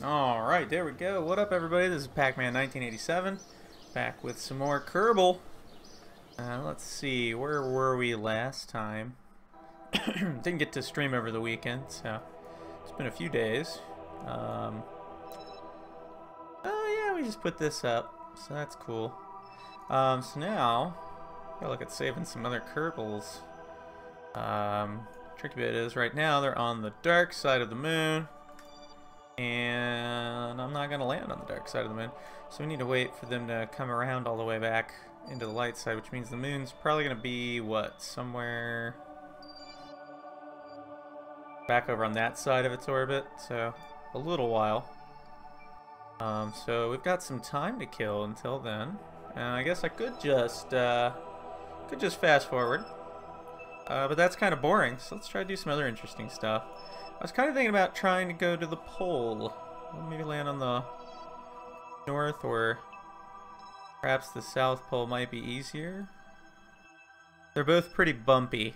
Alright, there we go. What up, everybody? This is Pac-Man 1987. Back with some more Kerbal. Let's see, where were we last time? Didn't get to stream over the weekend, so it's been a few days. Oh yeah, we just put this up, so that's cool. So now, gotta look at saving some other Kerbals. Tricky bit is, right now they're on the dark side of the moon. And I'm not going to land on the dark side of the moon. So we need to wait for them to come around all the way back into the light side, which means the moon's probably going to be, what, somewhere back over on that side of its orbit. So a little while. So we've got some time to kill until then. And I guess I could just fast forward. But that's kind of boring, so let's try to do some other interesting stuff. I was kind of thinking about trying to go to the pole. Maybe land on the north, or perhaps the south pole might be easier. They're both pretty bumpy.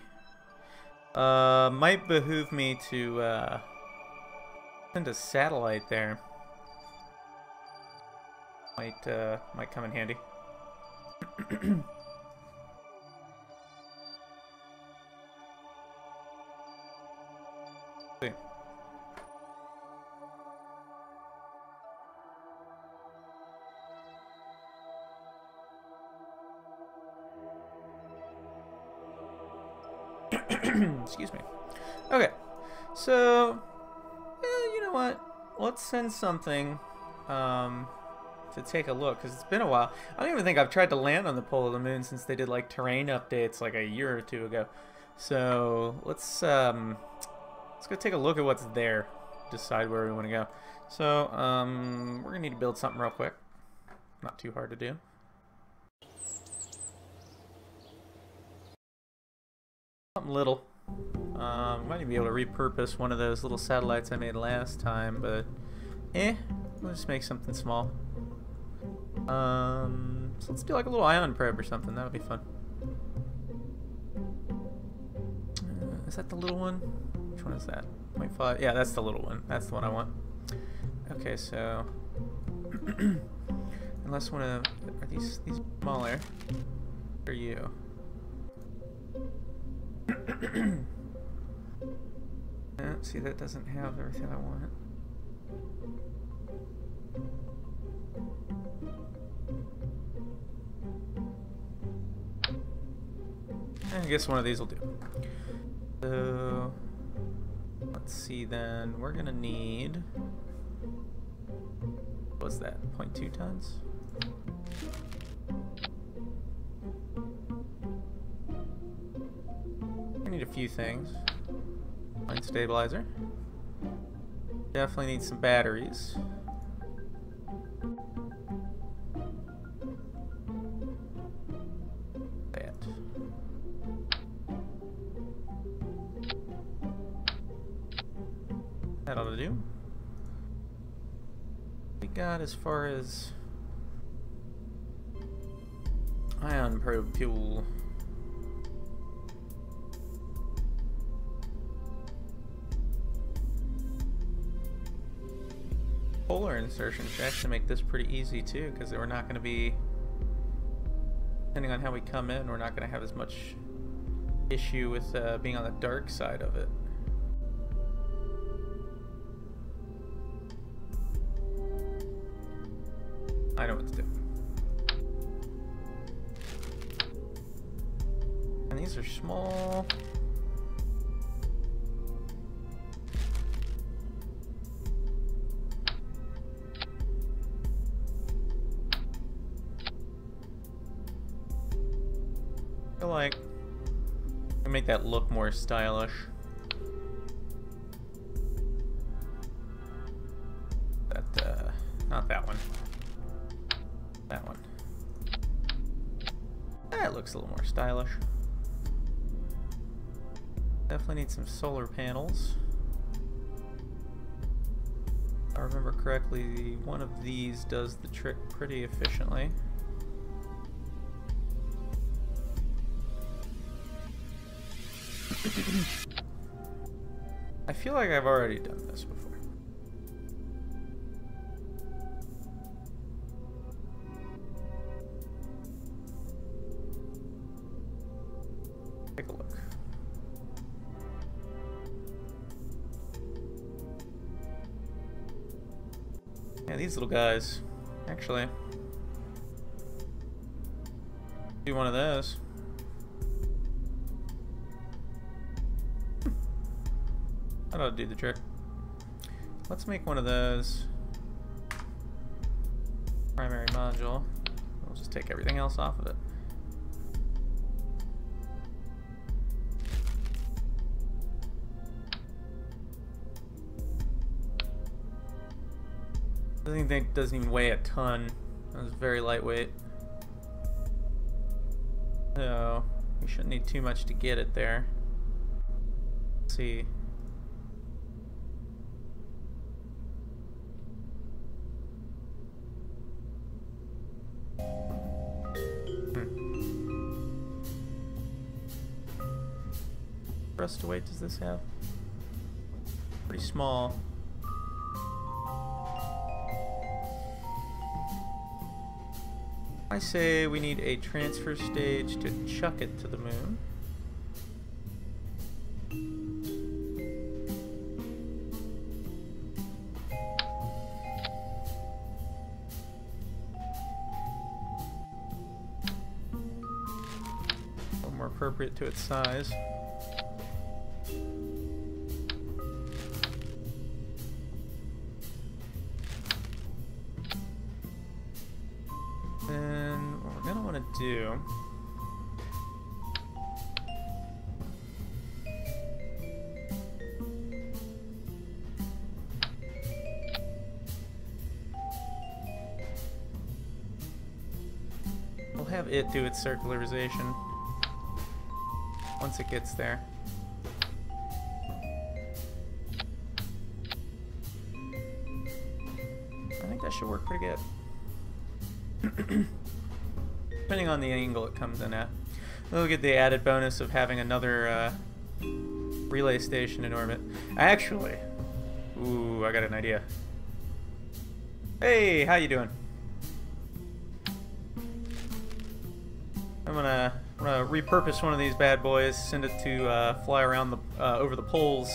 Might behoove me to send a satellite there. Might come in handy. Excuse me. Okay, so you know what? Let's send something to take a look, because it's been a while. I don't even think I've tried to land on the pole of the moon since they did like terrain updates like a year or two ago. So let's go take a look at what's there. Decide where we want to go. So we're gonna need to build something real quick. Not too hard to do. Something little. Might even be able to repurpose one of those little satellites I made last time, but we'll just make something small. So let's do like a little ion probe or something. That would be fun. Is that the little one? Which one is that? 0.5? Yeah, that's the little one. That's the one I want. Okay, so unless one of are these smaller? Or are you? See, that doesn't have everything I want. I guess one of these will do. So let's see then. We're gonna need, what's that? 0.2 tons? I need a few things. Line stabilizer. Definitely need some batteries. That. That ought to do. We got as far as ion probe fuel. Polar insertion should actually make this pretty easy too, because we're not going to be, depending on how we come in, we're not going to have as much issue with being on the dark side of it. I know what to do. And these are small. I feel like I make that look more stylish. That not that one. That one. That looks a little more stylish. Definitely need some solar panels. If I remember correctly, one of these does the trick pretty efficiently. I feel like I've already done this before. Yeah, these little guys. Actually, do one of those. That ought to do the trick. Let's make one of those. Primary module. We'll just take everything else off of it. I think it doesn't even weigh a ton. It's very lightweight. So we shouldn't need too much to get it there. Let's see. Thrust weight does this have? Pretty small. I say we need a transfer stage to chuck it to the moon. A little more appropriate to its size. Do we'll have it do its circularization once it gets there. I think that should work pretty good. Depending on the angle it comes in at. We'll get the added bonus of having another relay station in orbit. Actually, ooh, I got an idea. Hey, how you doing? I'm gonna repurpose one of these bad boys, send it to fly around the over the poles,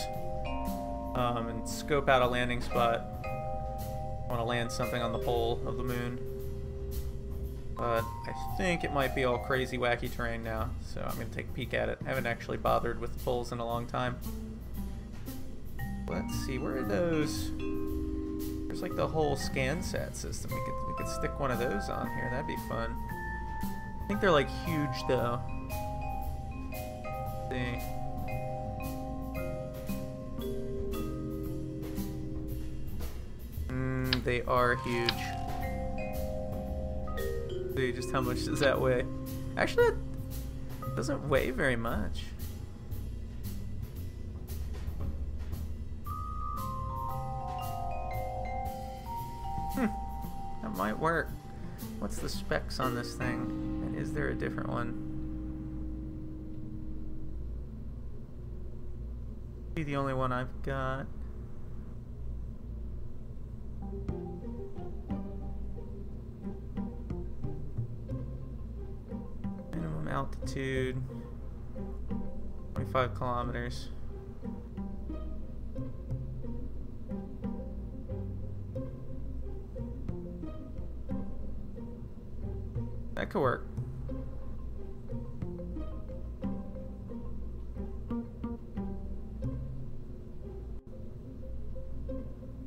and scope out a landing spot. I want to land something on the pole of the moon. But I think it might be all crazy wacky terrain now, so I'm going to take a peek at it. I haven't actually bothered with the poles in a long time. Let's see, where are those? There's like the whole ScanSat system. We could stick one of those on here. That'd be fun. I think they're like huge though. Let's see. They are huge. Just how much does that weigh? Actually, it doesn't weigh very much. That might work. What's the specs on this thing? And is there a different one? Be the only one I've got. Altitude 25 kilometers. That could work.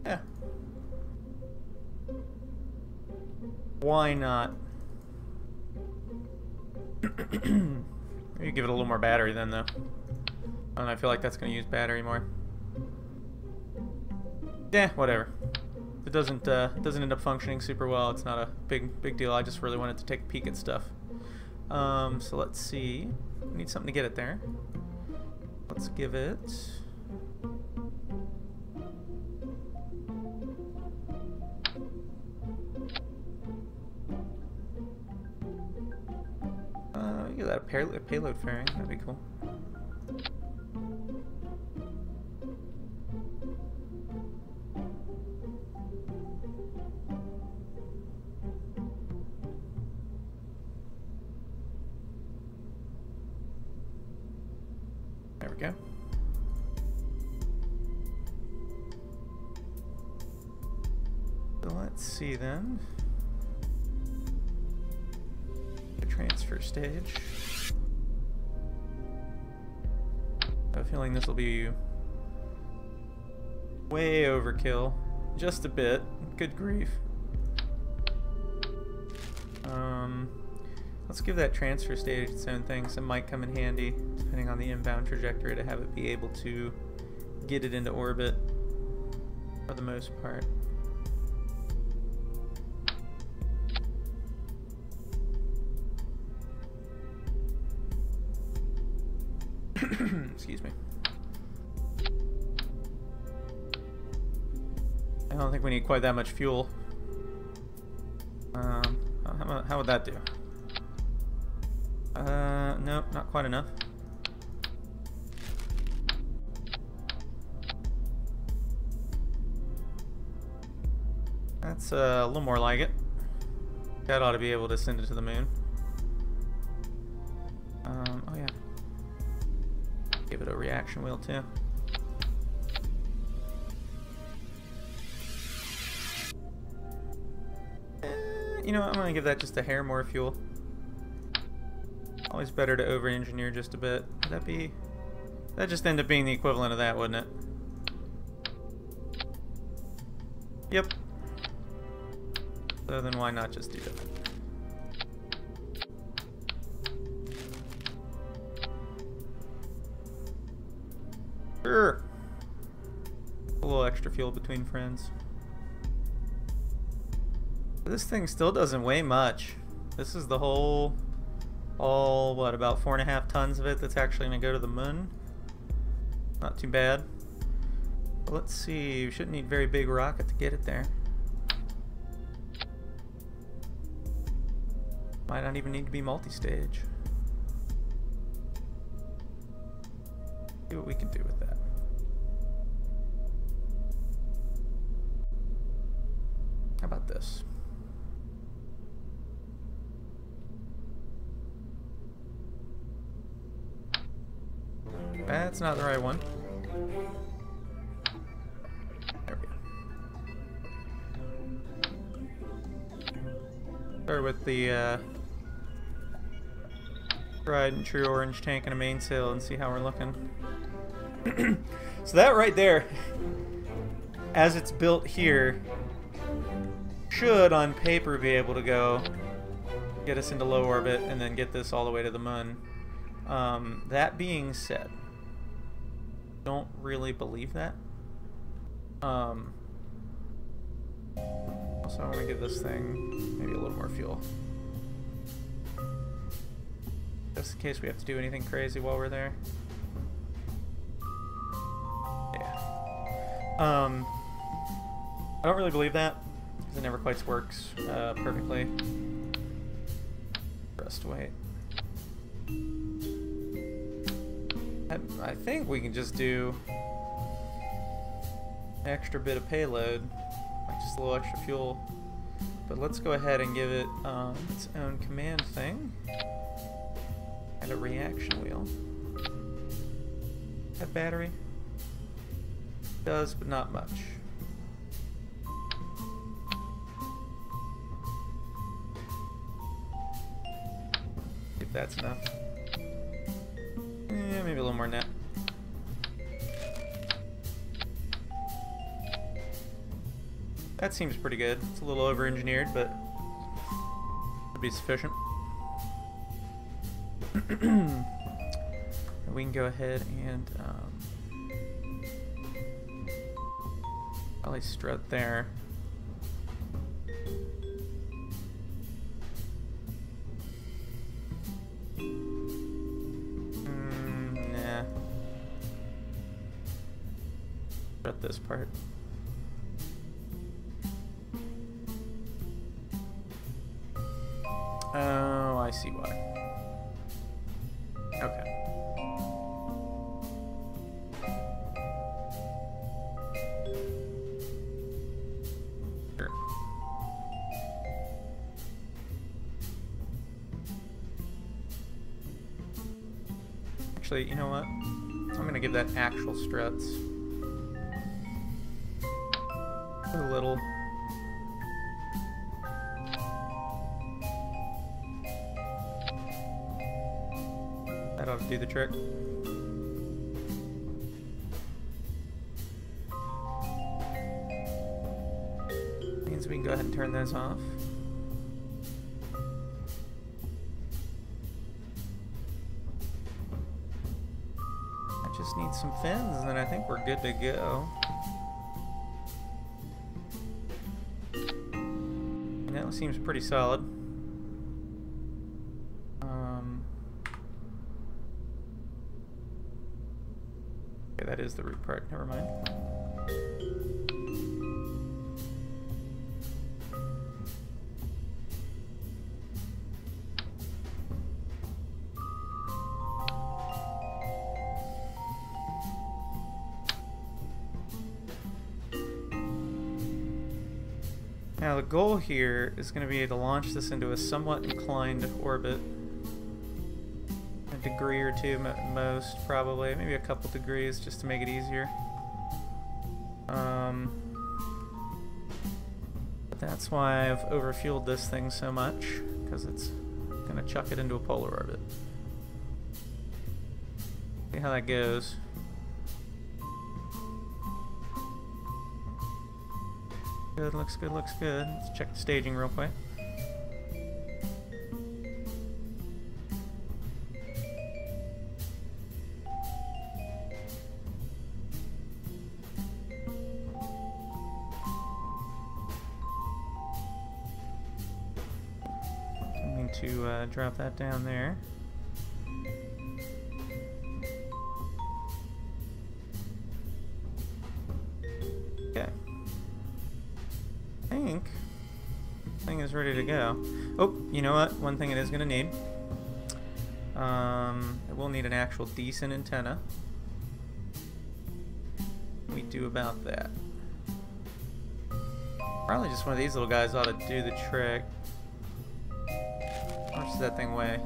Yeah. Why not? Maybe give it a little more battery then, though. I don't know, I feel like that's going to use battery more. Yeah, whatever. If it doesn't end up functioning super well, it's not a big deal. I just really wanted to take a peek at stuff. So let's see. We need something to get it there. Let's give it... give that a payload fairing. That'd be cool. There we go. So Let's see then. The transfer stage. I have a feeling this will be way overkill. Just a bit. Good grief. Let's give that transfer stage its own thing. Some might come in handy, depending on the inbound trajectory, to have it be able to get it into orbit for the most part. Excuse me. I don't think we need quite that much fuel. How would that do? Nope, not quite enough. That's a little more like it. That ought to be able to send it to the moon. Oh yeah. Give it a reaction wheel too. You know what, I'm gonna give that just a hair more fuel. Always better to over-engineer just a bit. Would that be... That'd just end up being the equivalent of that, wouldn't it? Yep. So then why not just do that? Sure. A little extra fuel between friends. This thing still doesn't weigh much. This is the whole... all, what, about 4.5 tons of it that's actually going to go to the moon. Not too bad. But let's see, you shouldn't need very big rocket to get it there. Might not even need to be multi-stage. See what we can do with that. How about this? That's not the right one. There we go. Start with the tried and true orange tank and a mainsail and see how we're looking. So that right there, as it's built here, should on paper be able to go get us into low orbit and then get this all the way to the moon. That being said, don't really believe that. Also, I'm gonna give this thing maybe a little more fuel, just in case we have to do anything crazy while we're there. Yeah. I don't really believe that because it never quite works perfectly. Rest weight. I think we can just do an extra bit of payload, like just a little extra fuel. But let's go ahead and give it its own command thing and a reaction wheel. That battery does, but not much. If that's enough. Yeah, maybe a little more than that. That seems pretty good. It's a little over-engineered, but it'll be sufficient. And we can go ahead and probably strut there. Nah. Strut this part. Oh, I see why. Okay. Sure. Actually, you know what? I'm gonna give that actual struts. A little. probably do the trick. Means we can go ahead and turn those off. I just need some fins, and then I think we're good to go. And that seems pretty solid. Okay, that is the root part. Never mind. Now the goal here is going to be to launch this into a somewhat inclined orbit. A degree or two at most, probably. Maybe a couple degrees just to make it easier. But that's why I've overfueled this thing so much, because it's going to chuck it into a polar orbit. See how that goes. Good, looks good, looks good. Let's check the staging real quick. I'm going to drop that down there. Okay. I think the thing is ready to go. Oh, you know what? One thing it is going to need. It will need an actual decent antenna. What do we do about that? Probably just one of these little guys ought to do the trick. How much does that thing weigh?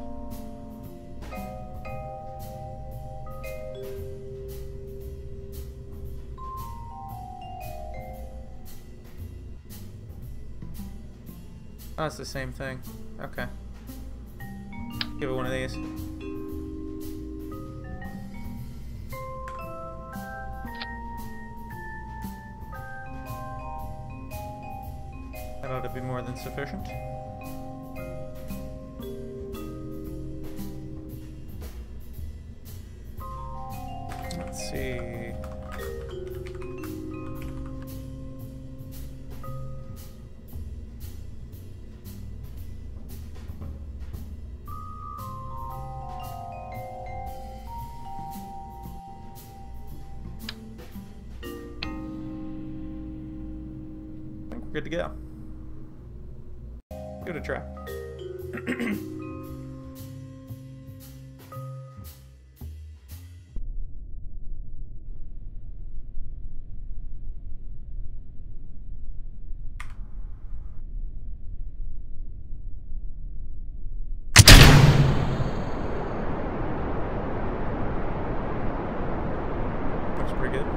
Oh, it's the same thing. Okay. Give it one of these. That ought to be more than sufficient. Let's see. Good to go. Give it a try. Looks pretty good.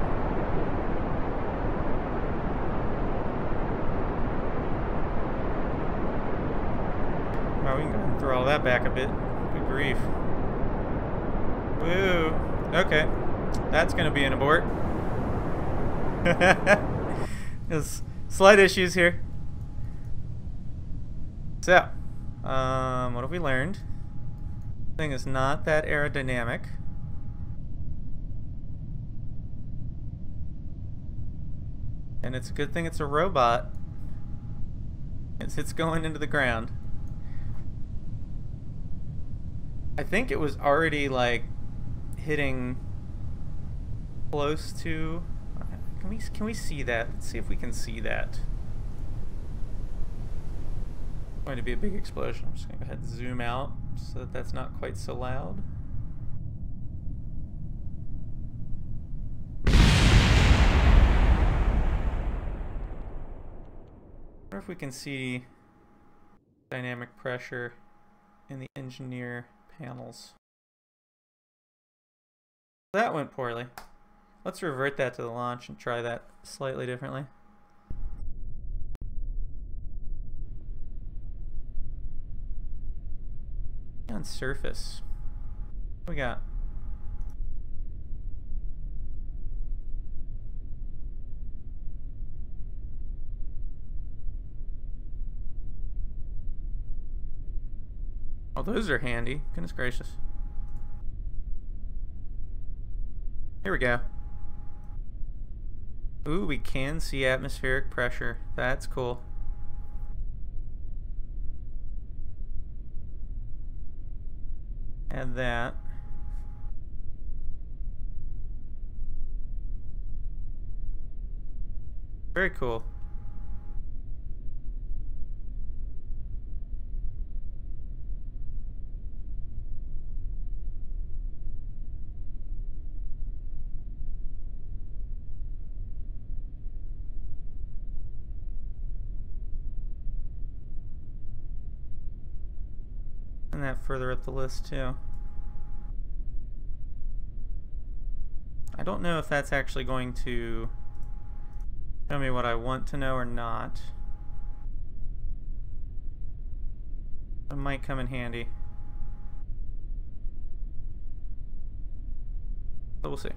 Oh, we can go ahead and throw all that back a bit. Good grief. Woo! Okay. That's gonna be an abort. There's slight issues here. So, what have we learned? The thing is not that aerodynamic. And it's a good thing it's a robot. It's going into the ground. I think it was already like hitting close to. Can we see that? Let's see if we can see that. It's going to be a big explosion. I'm just going to go ahead and zoom out so that that's not quite so loud. I wonder if we can see dynamic pressure in the engineer panels. That went poorly. Let's revert that to the launch and try that slightly differently. On surface. What we got? Oh, those are handy. Goodness gracious. Here we go. Ooh, we can see atmospheric pressure. That's cool. Add that. Very cool. And that further up the list too. I don't know if that's actually going to show me what I want to know or not. It might come in handy. But we'll see.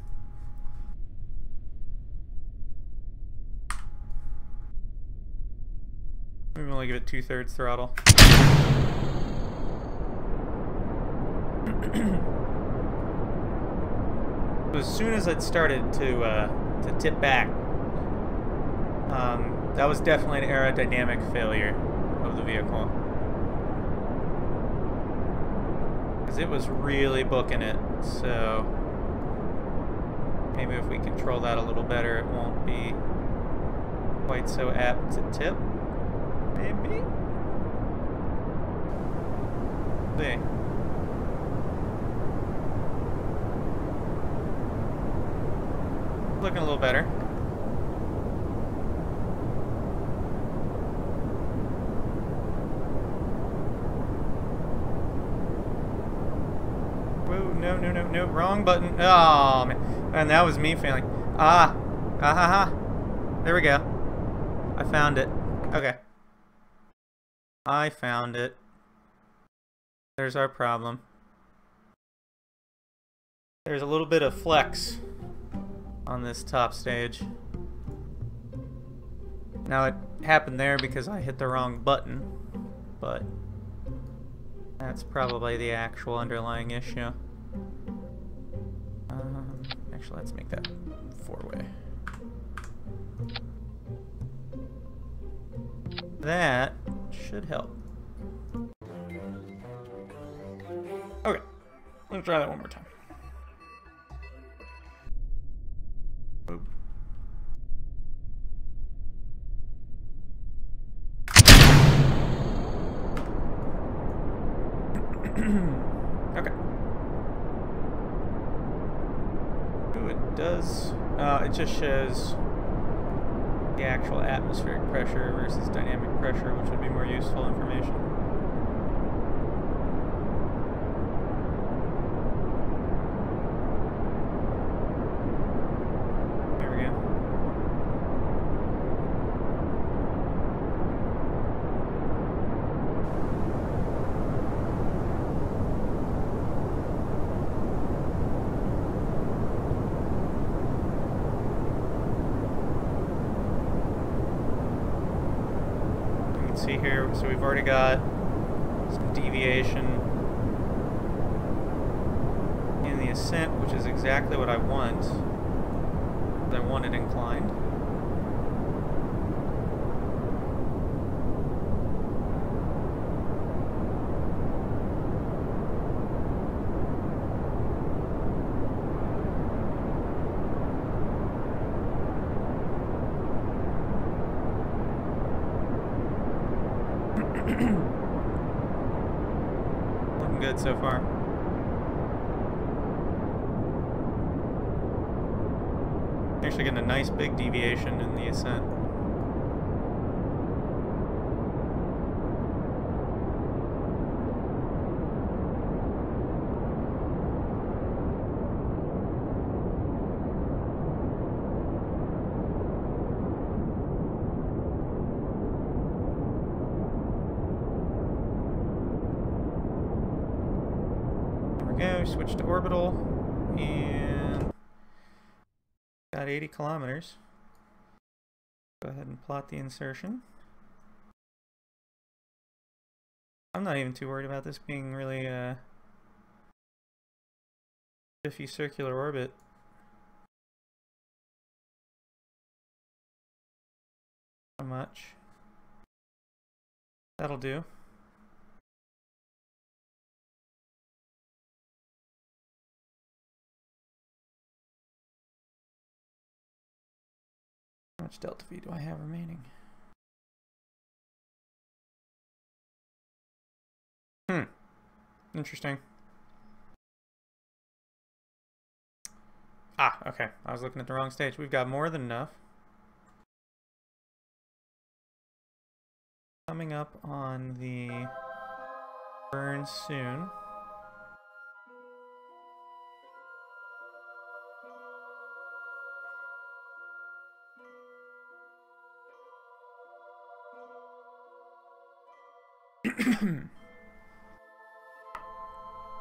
Maybe we'll only give it 2/3 throttle. As soon as it started to tip back, that was definitely an aerodynamic failure of the vehicle. Because it was really booking it, so maybe if we control that a little better, it won't be quite so apt to tip. Maybe? See. Looking a little better. Whoa, no, wrong button. Oh, man. And that was me failing. There we go. I found it. Okay. I found it. There's our problem. There's a little bit of flex on this top stage. Now it happened there because I hit the wrong button, but that's probably the actual underlying issue. Actually, let's make that 4-way. That should help. Okay, let's try that one more time. Oop. Okay. Ooh, it does. It just shows the actual atmospheric pressure versus dynamic pressure, which would be more useful information. There we go. See here, so we've already got some deviation in the ascent, which is exactly what I want. I want it inclined. Looking good so far. Actually getting a nice big deviation in the ascent. Go. we switch to orbital, and got 80 kilometers. Go ahead and plot the insertion. I'm not even too worried about this being really a iffy circular orbit. Not much. That'll do. How much delta V do I have remaining? Interesting. Ah, okay. I was looking at the wrong stage. We've got more than enough. Coming up on the burn soon.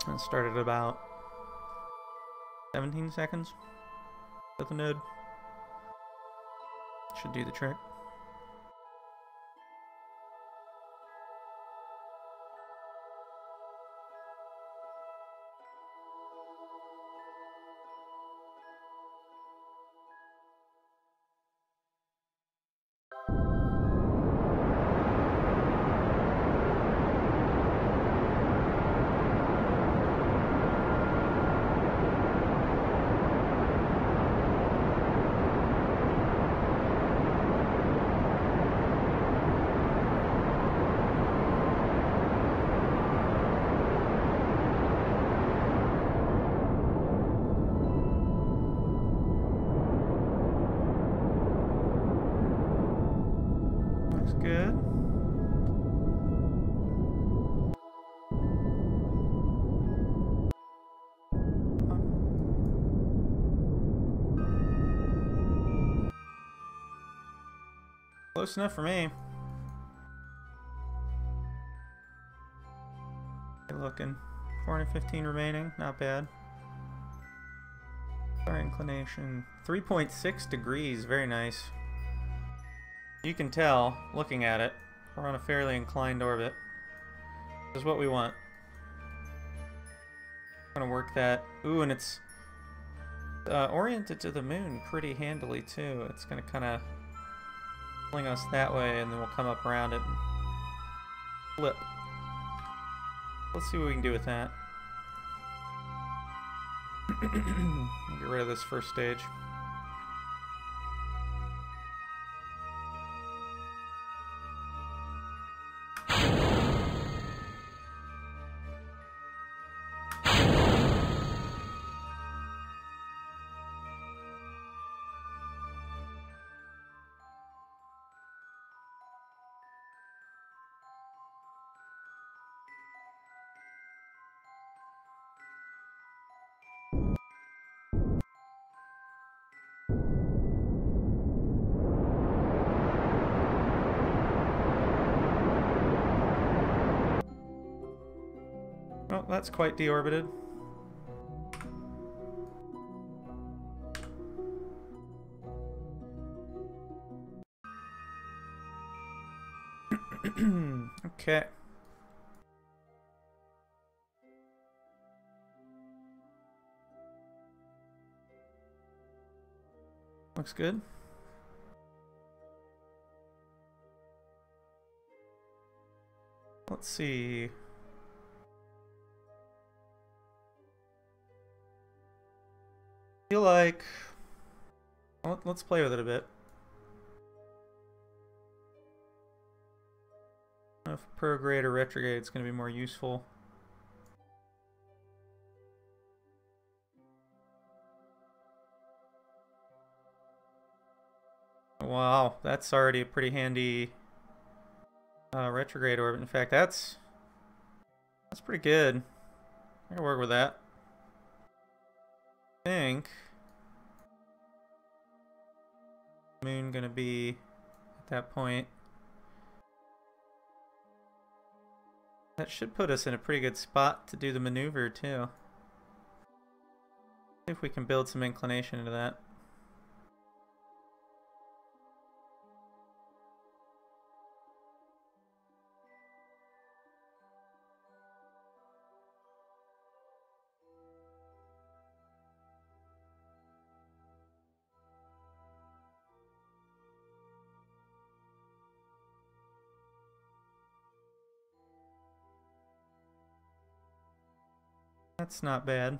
It started about 17 seconds with the node. Should do the trick. Good. Close enough for me. Good looking. 415 remaining, not bad. Star inclination 3.6 degrees, very nice. You can tell, looking at it, we're on a fairly inclined orbit. This is what we want. I'm gonna work that. Ooh, and it's oriented to the moon pretty handily too. It's gonna kind of fling us that way, and then we'll come up around it and flip. Let's see what we can do with that. Get rid of this first stage. Oh, that's quite deorbited. Okay. Looks good. Let's see. I feel like let's play with it a bit. I don't know if prograde or retrograde is going to be more useful. Wow, that's already a pretty handy retrograde orbit. In fact, that's pretty good. I can work with that. I think moon gonna be at that point. That should put us in a pretty good spot to do the maneuver too. See if we can build some inclination into that. That's not bad.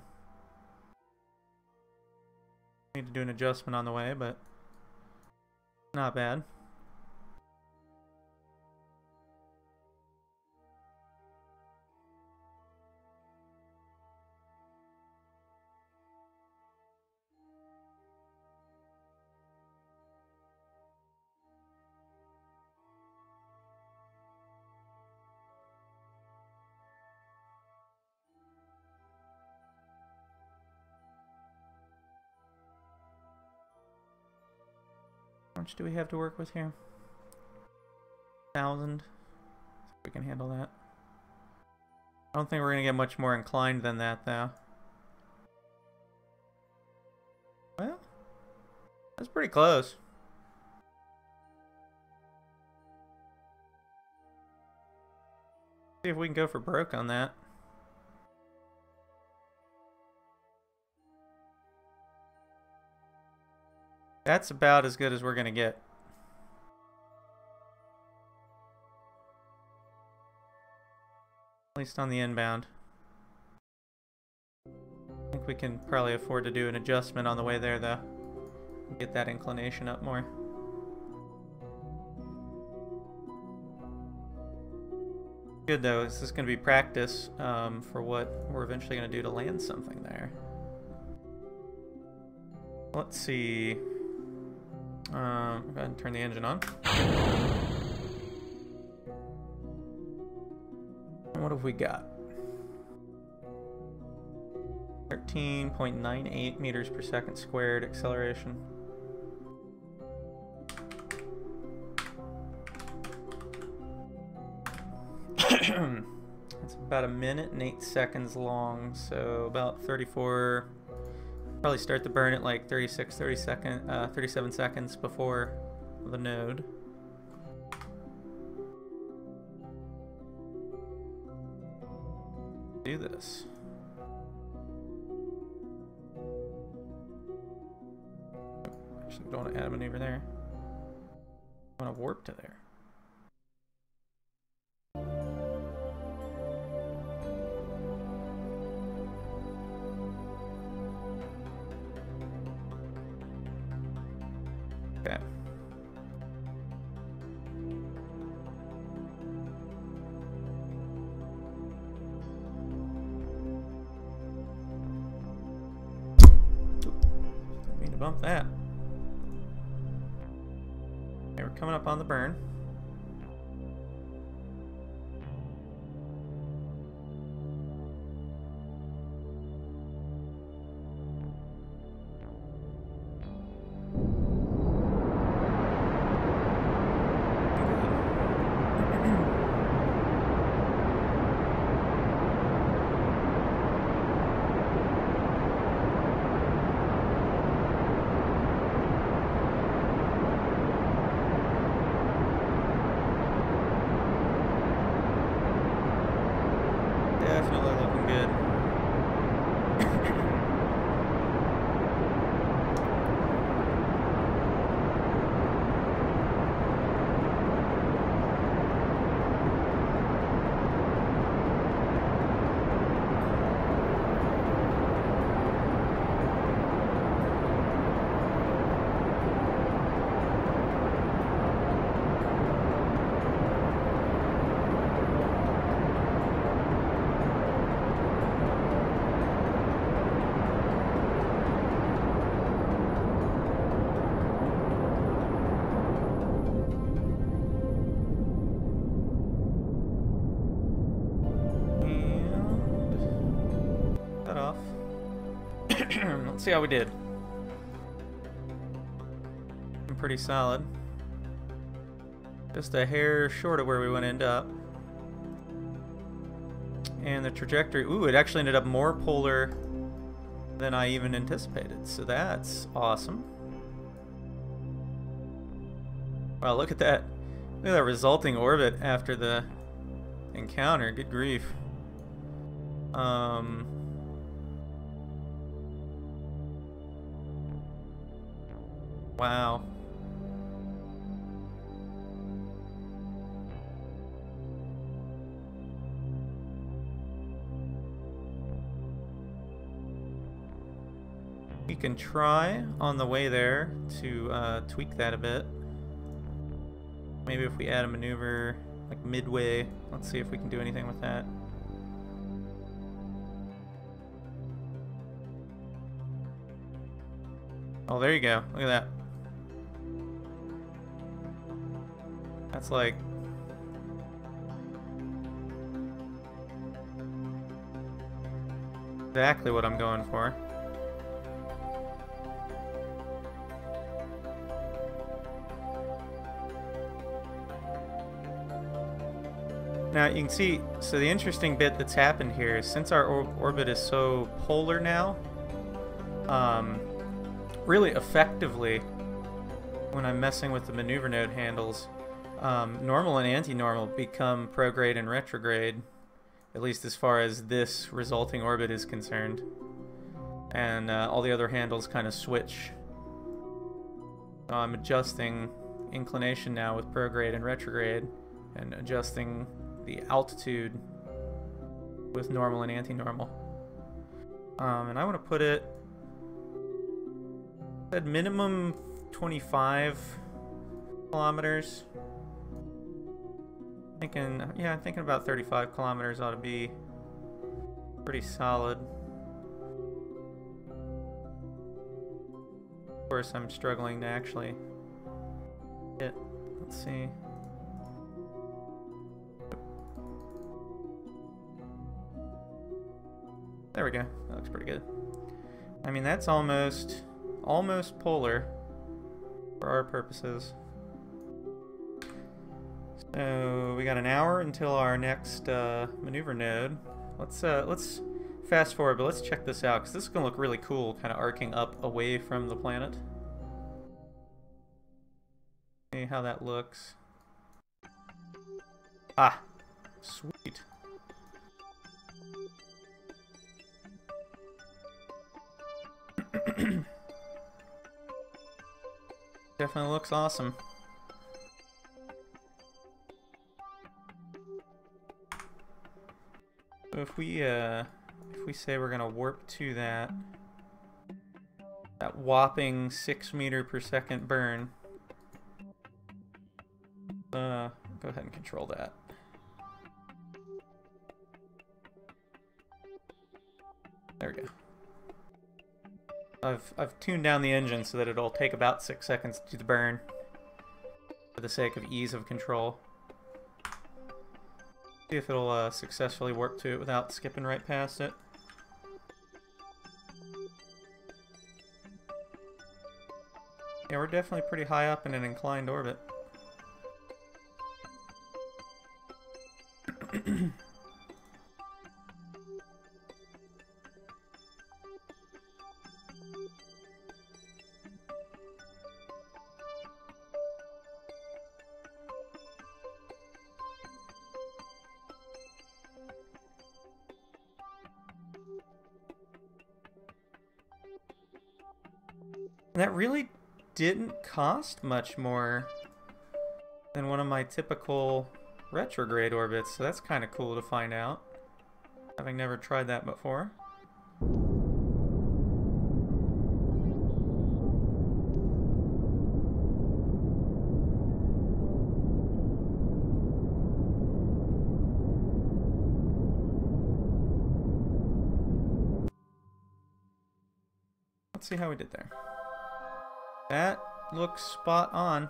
Need to do an adjustment on the way, but not bad. How much do we have to work with here? 1,000. We can handle that. I don't think we're gonna get much more inclined than that, though. Well, that's pretty close. See if we can go for broke on that. That's about as good as we're gonna get. At least on the inbound. I think we can probably afford to do an adjustment on the way there, though. Get that inclination up more. Good, though. This is going to be practice for what we're eventually going to do to land something there. Let's see. Go ahead and turn the engine on. What have we got? 13.98 meters per second squared acceleration. It's about 1 minute and 8 seconds long, so about 34. Probably start the burn at like 37 seconds before the node. Do this. Actually, don't want to add a maneuver there. I want to warp to there. Okay. Didn't mean to bump that. Okay, we're coming up on the burn. Definitely looking good. Let's see how we did. Pretty solid. Just a hair short of where we want to end up. And the trajectory, ooh, it actually ended up more polar than I even anticipated, so that's awesome. Wow, look at that. Look at that resulting orbit after the encounter. Good grief. Wow. We can try on the way there to tweak that a bit. Maybe if we add a maneuver like midway, let's see if we can do anything with that. Oh, there you go. Look at that. That's like exactly what I'm going for. Now you can see, so the interesting bit that's happened here is since our orbit is so polar now, really effectively, when I'm messing with the maneuver node handles, normal and anti-normal become prograde and retrograde, at least as far as this resulting orbit is concerned. And all the other handles kind of switch. So I'm adjusting inclination now with prograde and retrograde, and adjusting the altitude with normal and anti-normal. And I want to put it at minimum 25 kilometers. I'm thinking about 35 kilometers ought to be pretty solid. Of course, I'm struggling to actually hit. Let's see. There we go. That looks pretty good. I mean, that's almost polar for our purposes. So we got an hour until our next maneuver node. Let's fast forward, but let's check this out because this is gonna look really cool, kind of arcing up away from the planet. See how that looks. Ah, sweet. Definitely looks awesome. So if we say we're gonna warp to that whopping 6 meter per second burn, go ahead and control that. There we go. I've tuned down the engine so that it'll take about 6 seconds to do the burn for the sake of ease of control. See if it'll successfully warp to it without skipping right past it. Yeah, we're definitely pretty high up in an inclined orbit. And that really didn't cost much more than one of my typical retrograde orbits, so that's kind of cool to find out, having never tried that before. Let's see how we did there. That looks spot on.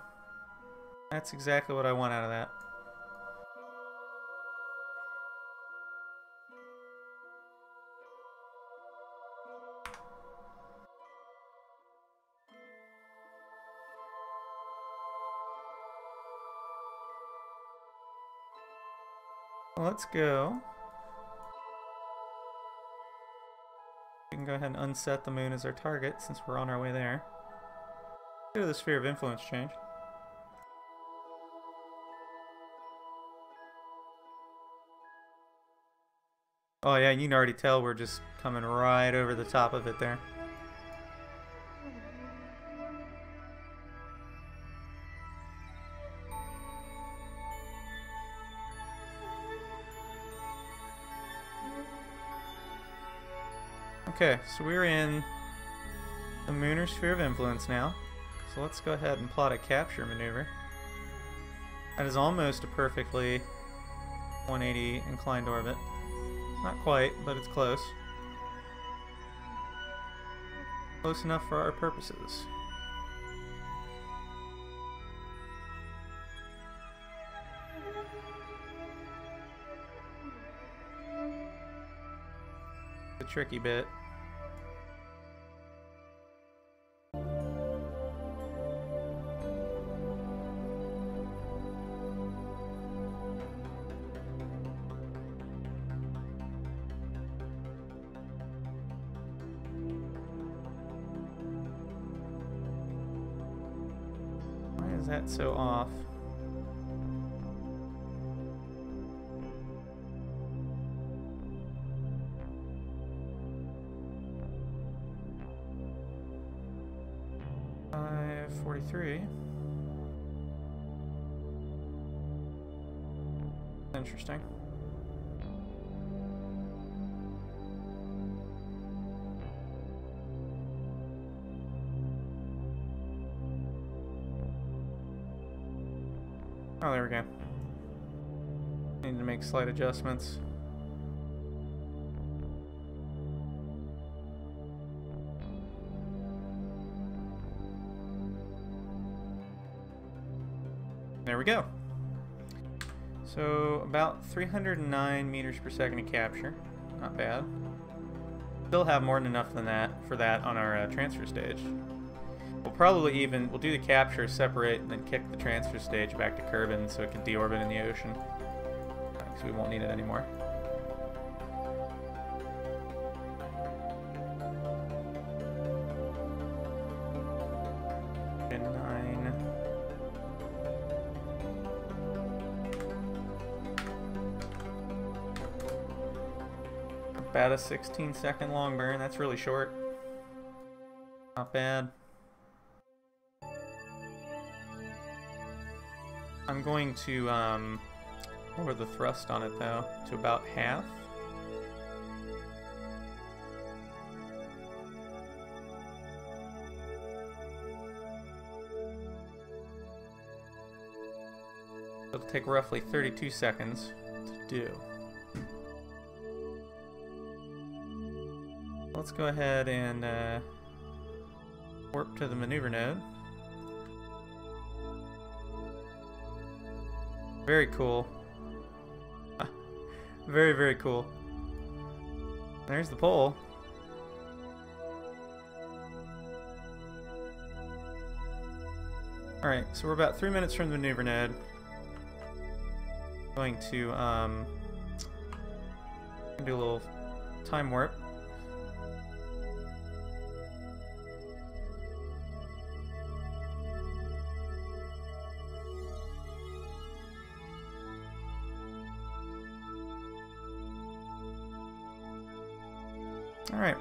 That's exactly what I want out of that. Let's go. We can go ahead and unset the moon as our target since we're on our way there. Go to the sphere of influence change. Oh yeah, you can already tell we're just coming right over the top of it there. Okay, so we're in the Munar Sphere of Influence now. So let's go ahead and plot a capture maneuver. That is almost a perfectly 180 inclined orbit. Not quite, but it's close. Close enough for our purposes. The tricky bit. Why is that so off? .43. Interesting. Oh, there we go. Need to make slight adjustments. There we go. So about 309 meters per second to capture. Not bad. Still have more than enough than that for that on our transfer stage. We'll probably we'll do the capture, separate, and then kick the transfer stage back to Kerbin so it can deorbit in the ocean. Because we won't need it anymore. And 9. About a 16-second long burn. That's really short. Not bad. I'm going to lower the thrust on it though to about half. It'll take roughly 32 seconds to do. Let's go ahead and warp to the maneuver node. Very cool. Very, very cool. There's the pole. Alright, so we're about 3 minutes from the maneuver node. Going to do a little time warp. All right.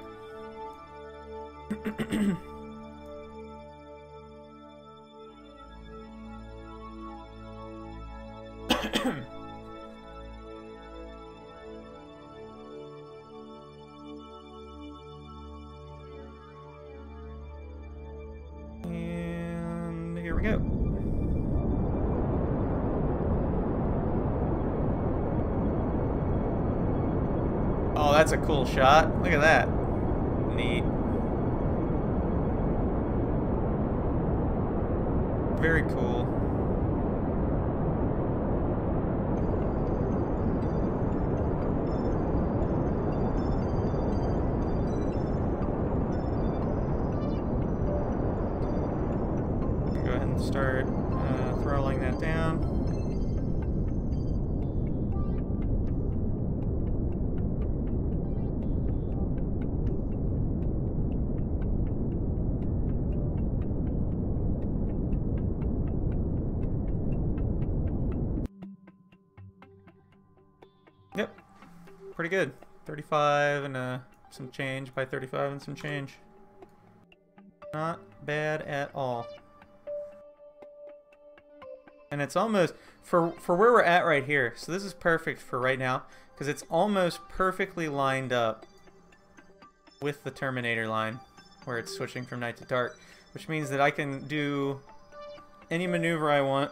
And here we go. Oh, that's a cool shot. Look at that. Neat. Very cool. Go ahead and start throttling that down. pretty good. 35 and some change by 35 and some change. Not bad at all. And it's almost, for where we're at right here, so this is perfect for right now, because it's almost perfectly lined up with the Terminator line, where it's switching from night to dark, which means that I can do any maneuver I want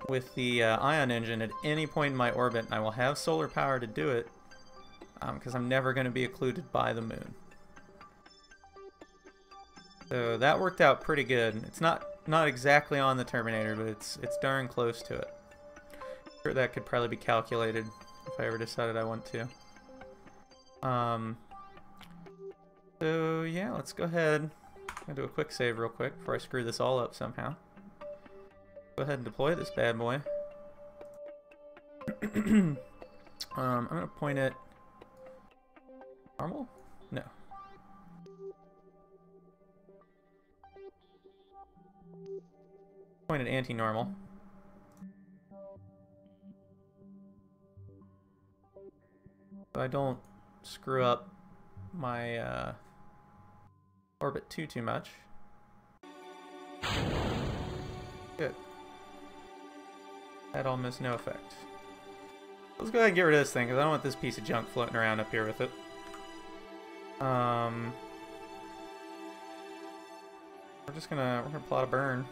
with the ion engine at any point in my orbit, and I will have solar power to do it, because I'm never going to be occluded by the moon. So that worked out pretty good. It's not exactly on the Terminator, but it's darn close to it. I'm sure that could probably be calculated if I ever decided I want to. So yeah, let's go ahead. I'm gonna do a quick save real quick before I screw this all up somehow. Go ahead and deploy this bad boy. I'm gonna point it normal? No. Point it anti-normal. So I don't screw up my orbit too much. Good. Had almost no effect. Let's go ahead and get rid of this thing, because I don't want this piece of junk floating around up here with it. We're gonna plot a burn.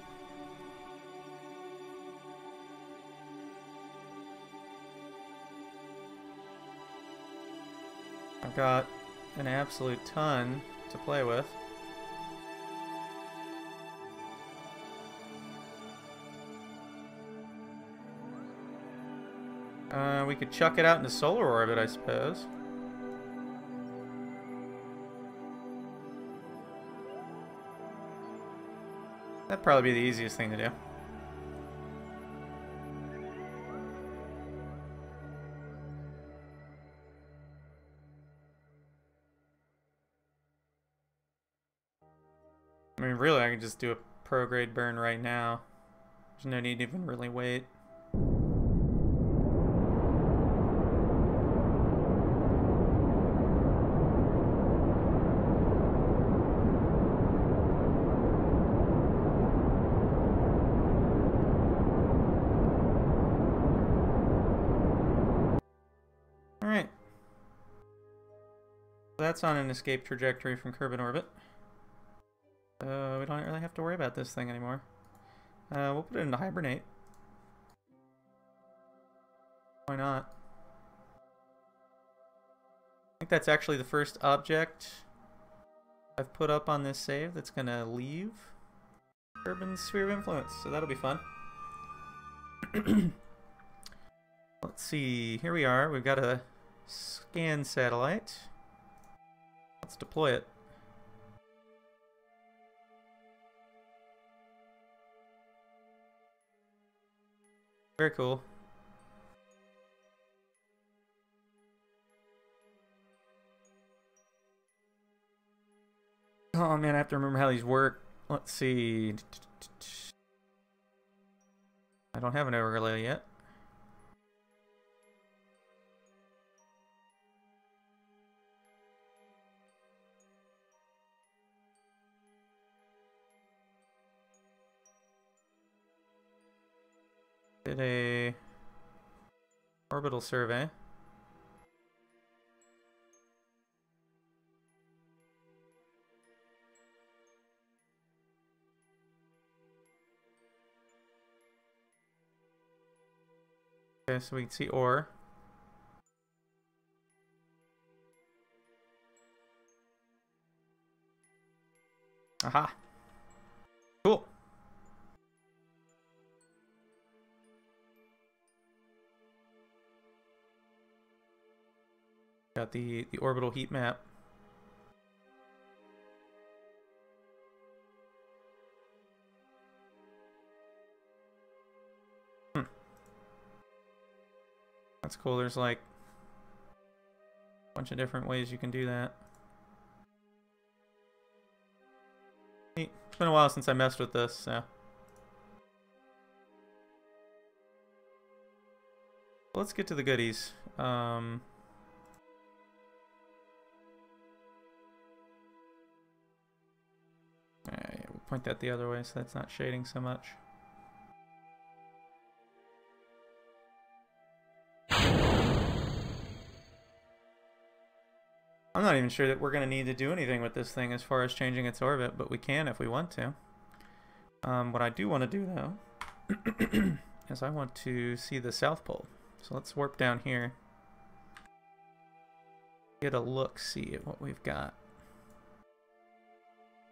I've got an absolute ton to play with. We could chuck it out into solar orbit, I suppose. That'd probably be the easiest thing to do. I mean, really, I could just do a prograde burn right now. There's no need to even really wait. Alright. That's on an escape trajectory from Kerbin orbit. We don't really have to worry about this thing anymore. We'll put it into hibernate. Why not? I think that's actually the first object I've put up on this save that's gonna leave Kerbin's sphere of influence, so that'll be fun. Let's see, here we are. We've got a scan satellite. Let's deploy it. Very cool. Oh man, I have to remember how these work. Let's see. I don't have an overlay yet. Did a orbital survey. Okay, so we can see ore. Aha. Cool. Got the orbital heat map. That's cool. There's like a bunch of different ways you can do that. Neat. It's been a while since I messed with this, so. Let's get to the goodies. Point that the other way so that's not shading so much. I'm not even sure that we're going to need to do anything with this thing as far as changing its orbit, but we can if we want to. What I do want to do, though, is I want to see the South Pole. So let's warp down here. Get a look-see at what we've got.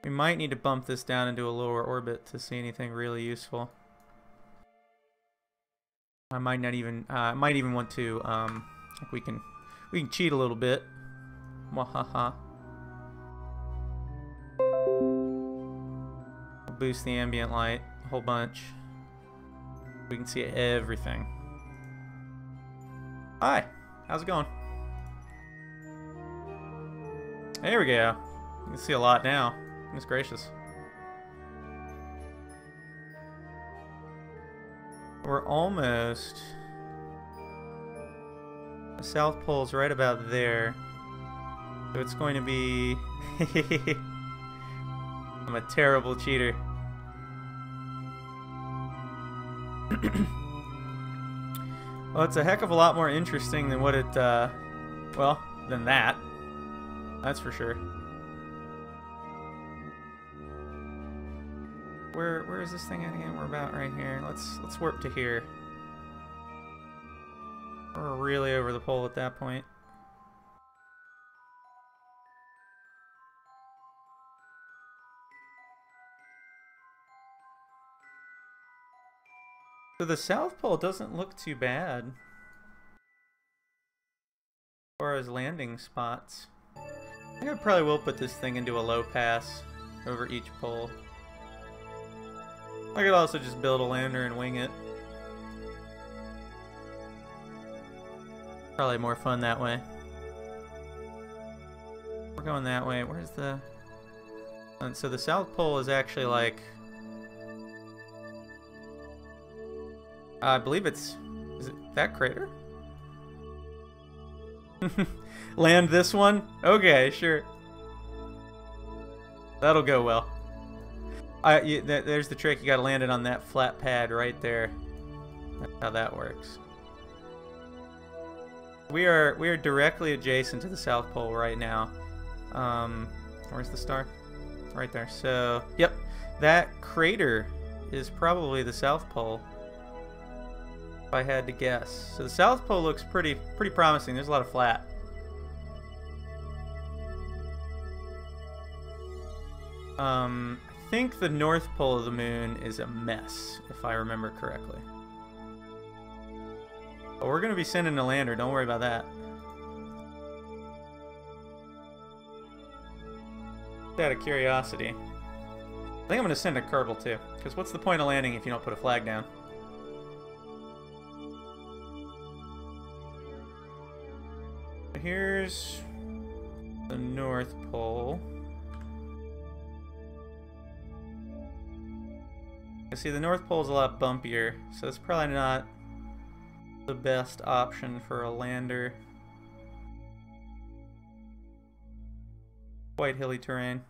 We might need to bump this down into a lower orbit to see anything really useful. I might not even, might even want to, like we can cheat a little bit. Wahaha. Boost the ambient light a whole bunch. We can see everything. Hi, how's it going? There we go. You can see a lot now. Goodness gracious. We're almost... The South Pole's right about there. So it's going to be... I'm a terrible cheater. Well, it's a heck of a lot more interesting than what it, well, than that. That's for sure. Where is this thing at again? We're about right here. Let's warp to here. We're really over the pole at that point. So the South Pole doesn't look too bad as far as landing spots. I think I probably will put this thing into a low pass over each pole. I could also just build a lander and wing it. Probably more fun that way. We're going that way. Where's the... And so the South Pole is actually like... I believe it's... Is it that crater? Land this one? Okay, sure. That'll go well. There's the trick. You gotta land it on that flat pad right there. That's how that works. We are directly adjacent to the South Pole right now. Where's the star? Right there. So, yep. That crater is probably the South Pole. If I had to guess. So the South Pole looks pretty promising. There's a lot of flat. I think the North Pole of the moon is a mess, if I remember correctly. But we're going to be sending a lander. Don't worry about that. Just out of curiosity. I think I'm going to send a Kerbal too. Because what's the point of landing if you don't put a flag down? Here's the North Pole. See, the North Pole is a lot bumpier, so it's probably not the best option for a lander. Quite hilly terrain.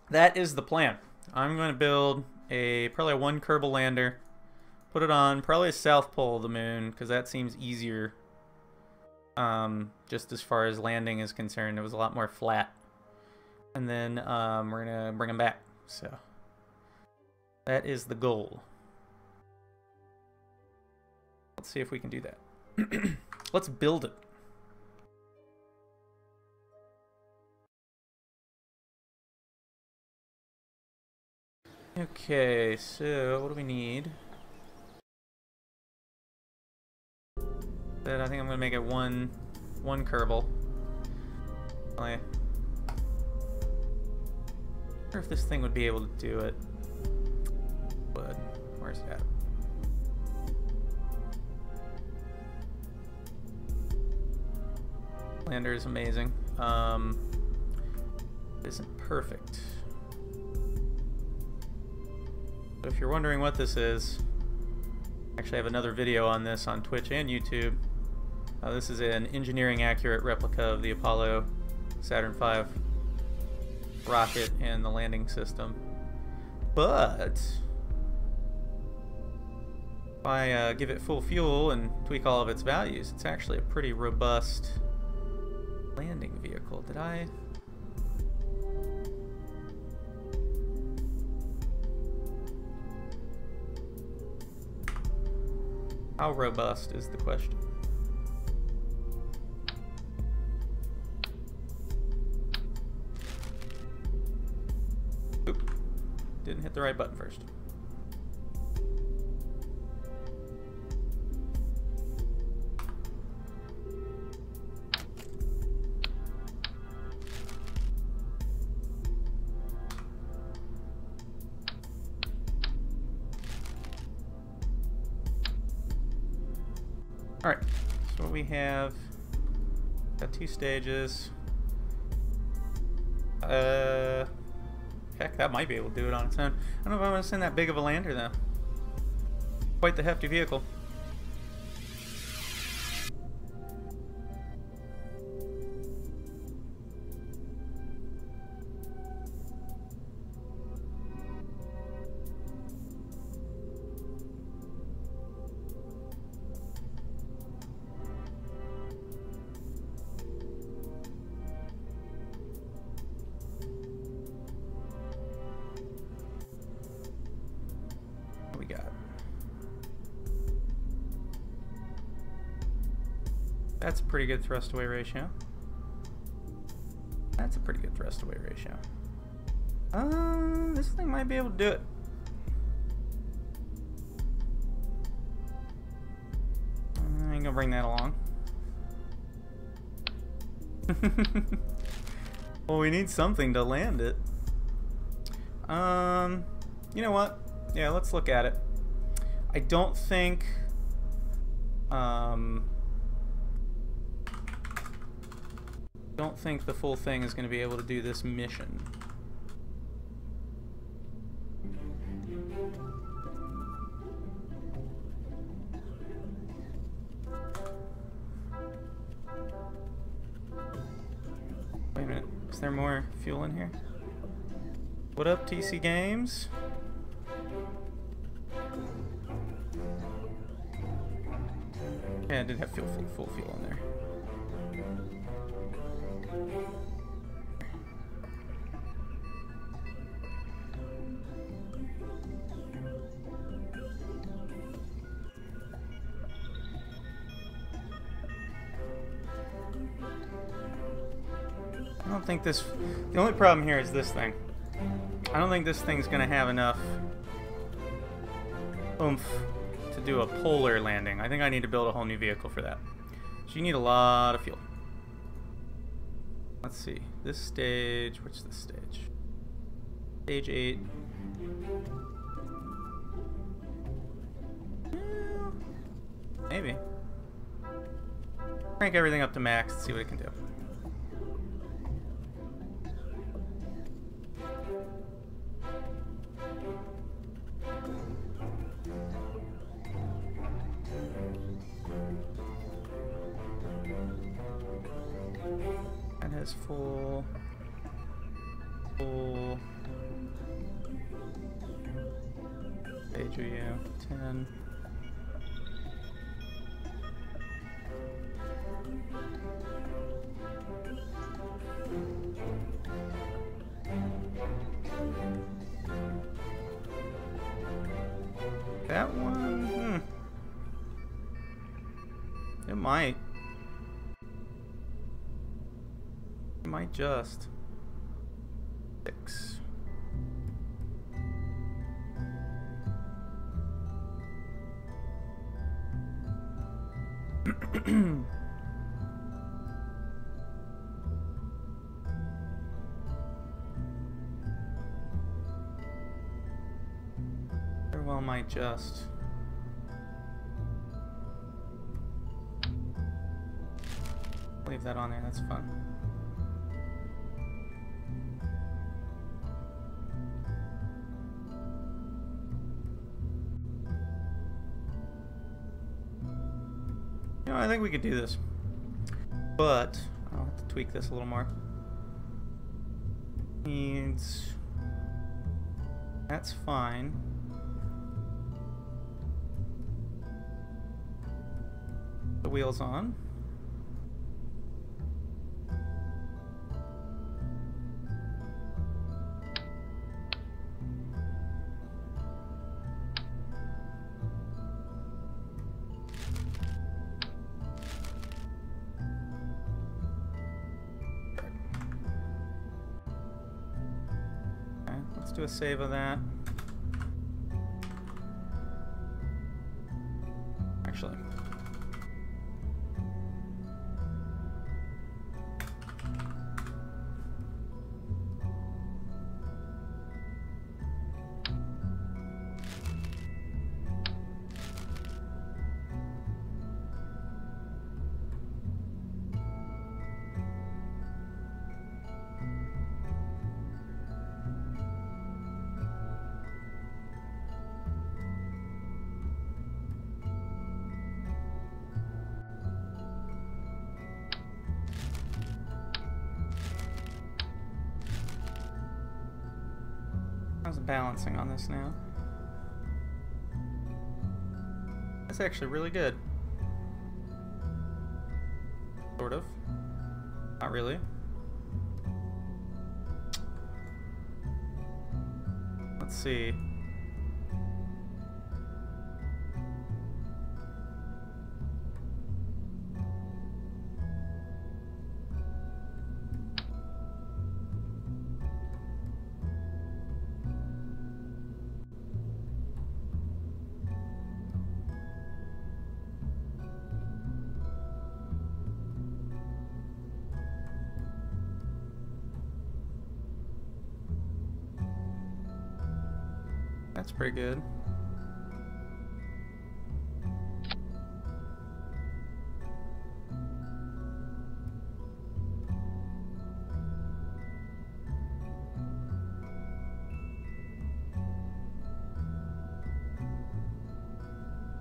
That is the plan. I'm going to build probably a 1 Kerbal lander. Put it on probably a South Pole of the moon, because that seems easier. Just as far as landing is concerned, it was a lot more flat. And then we're gonna bring them back. So that is the goal. Let's see if we can do that. Let's build it. Okay, so what do we need? I think I'm gonna make it one Kerbal. I wonder if this thing would be able to do it. But where's it at? Lander is amazing. It isn't perfect. So if you're wondering what this is, actually I have another video on this on Twitch and YouTube. This is an engineering accurate replica of the Apollo Saturn V rocket and the landing system. But if I give it full fuel and tweak all of its values, it's actually a pretty robust landing vehicle. Did I? How robust is the question? Oop. Didn't hit the right button first. Alright, so what we have, got 2 stages. Heck, that might be able to do it on its own. I don't know if I want to send that big of a lander though. Quite the hefty vehicle. We got. That's a pretty good thrust away ratio. That's a pretty good thrust away ratio. This thing might be able to do it. I ain't gonna bring that along. Well, we need something to land it. You know what? Yeah, let's look at it. I don't think the full thing is going to be able to do this mission. Wait a minute, is there more fuel in here? What up, TC Games? Yeah, I did have full fuel in there. I don't think this... The only problem here is this thing. I don't think this thing's gonna have enough oomph to do a polar landing. I think I need to build a whole new vehicle for that. So you need a lot of fuel. Let's see. This stage... Which is this stage? Stage 8. Maybe. Crank everything up to max and see what it can do. That has full stage view 10. That one, it might. It might just. 6. Very well might just. Leave that on there, that's fun. You know, I think we could do this, but I'll have to tweak this a little more. Needs... That's fine. The wheels on. Okay, let's do a save of that. Actually. How's the balancing on this now? That's actually really good. Sort of. Not really. Let's see. That's pretty good.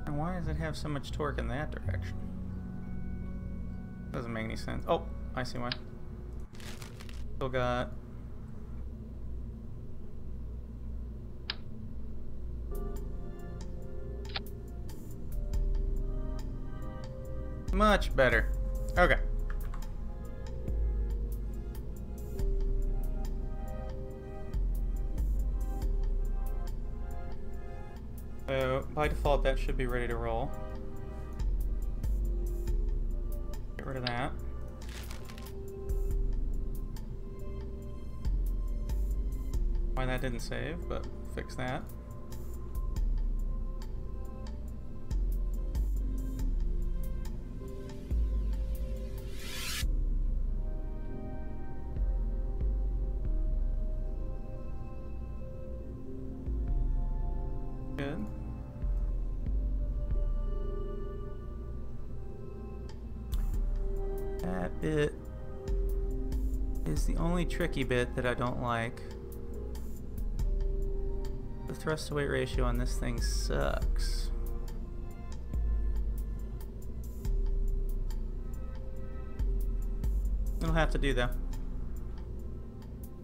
And why does it have so much torque in that direction? Doesn't make any sense. Oh, I see why. Still got... Much better. Okay. So, by default, that should be ready to roll. Get rid of that. Why that didn't save, but fix that. Good. That bit is the only tricky bit that I don't like. The thrust to weight ratio on this thing sucks. It'll have to do though.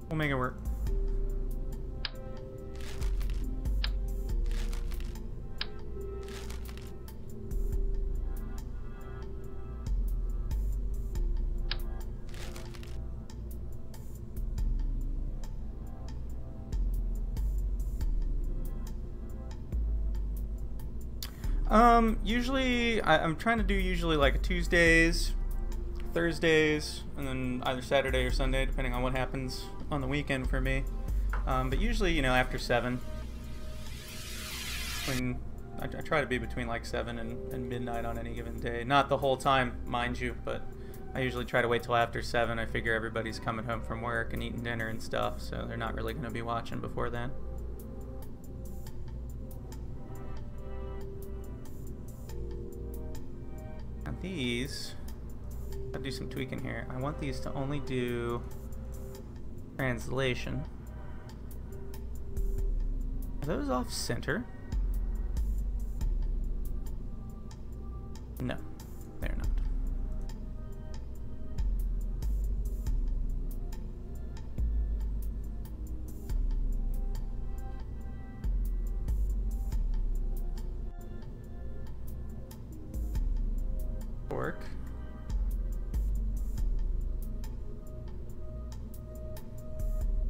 We'll make it work. Usually, I'm trying to do usually like Tuesdays, Thursdays, and then either Saturday or Sunday, depending on what happens on the weekend for me. But usually, you know, after 7. I try to be between like 7 and midnight on any given day. Not the whole time, mind you, but I usually try to wait till after 7. I figure everybody's coming home from work and eating dinner and stuff, so they're not really going to be watching before then. These, I'll do some tweaking here. I want these to only do translation. Are those off center? No, they're not. Torque.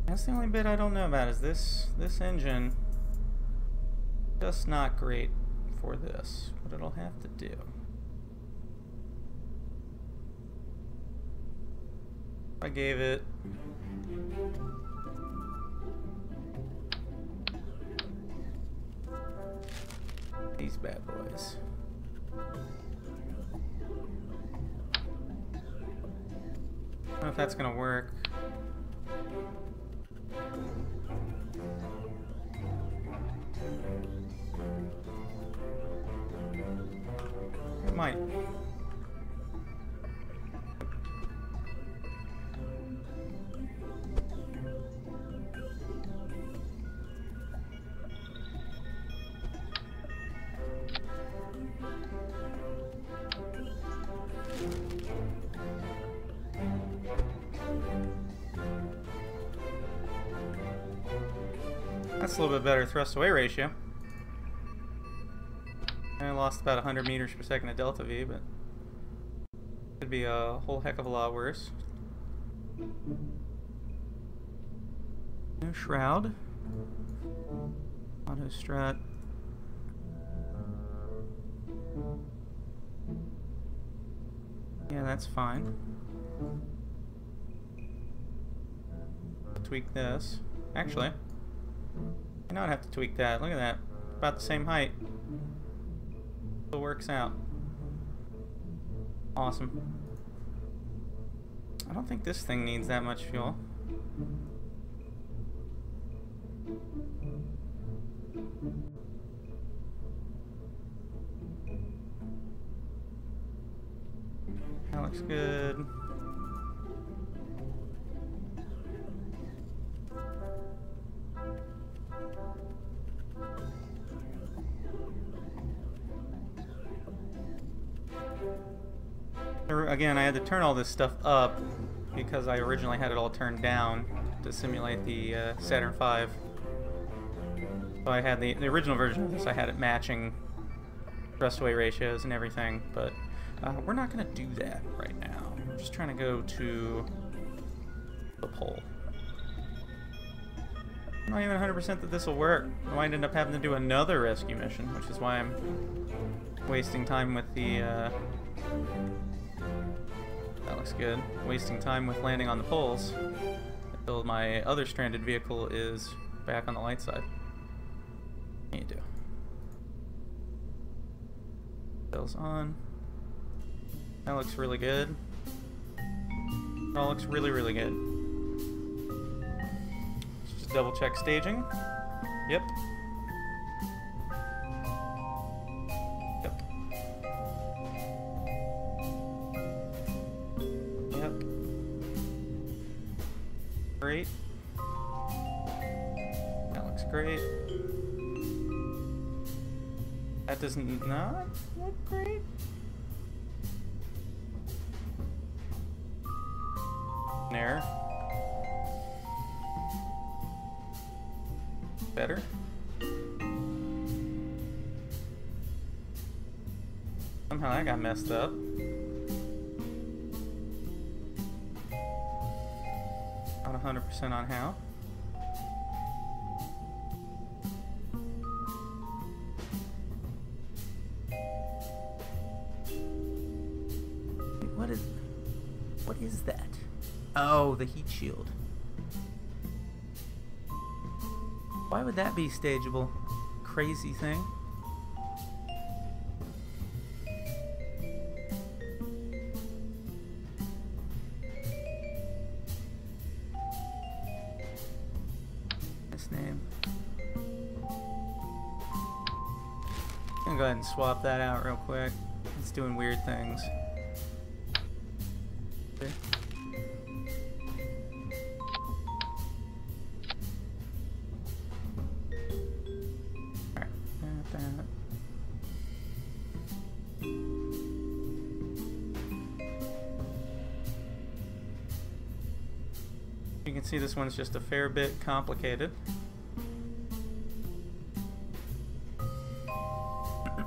That's the only bit I don't know about is this engine. Just not great for this. What it'll have to do. I gave it these bad boys. I don't know if that's gonna work. It might. That's a little bit better thrust away ratio. I lost about 100 meters per second at delta V, but could be a whole heck of a lot worse. No shroud. Auto strut. Yeah, that's fine. Tweak this. Actually, I don't have to tweak that. Look at that. About the same height. Still works out. Awesome. I don't think this thing needs that much fuel. That looks good. Again, I had to turn all this stuff up because I originally had it all turned down to simulate the Saturn V. So I had the original version of this, I had it matching thrust away ratios and everything, but we're not going to do that right now. We're just trying to go to the pole. I'm not even 100% that this will work. I might end up having to do another rescue mission, which is why I'm wasting time with the... that looks good. Wasting time with landing on the poles until my other stranded vehicle is back on the light side. What do you do? Sails on. That looks really good. It all looks really, really good. Let's just double check staging. Yep. Yep. Yep. Great. That looks great. That does not look great. An error. Better. Somehow that got messed up. Not 100% on how. What is that? Oh, the heat shield. Why would that be stageable? Crazy thing. This name. I'm gonna go ahead and swap that out real quick. It's doing weird things. You can see this one's just a fair bit complicated.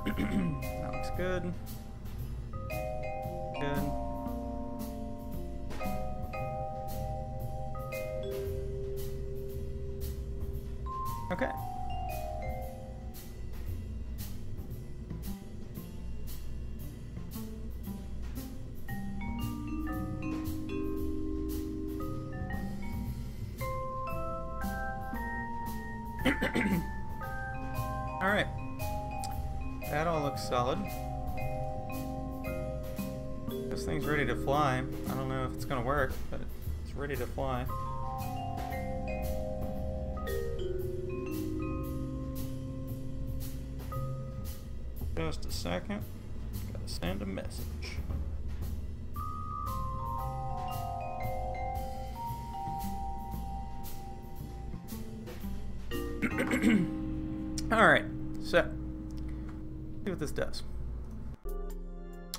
That looks good. Good. Okay. Alright. That all looks solid. This thing's ready to fly. I don't know if it's gonna work, but it's ready to fly. Just a second. Gotta send a message. Alright, so see what this does.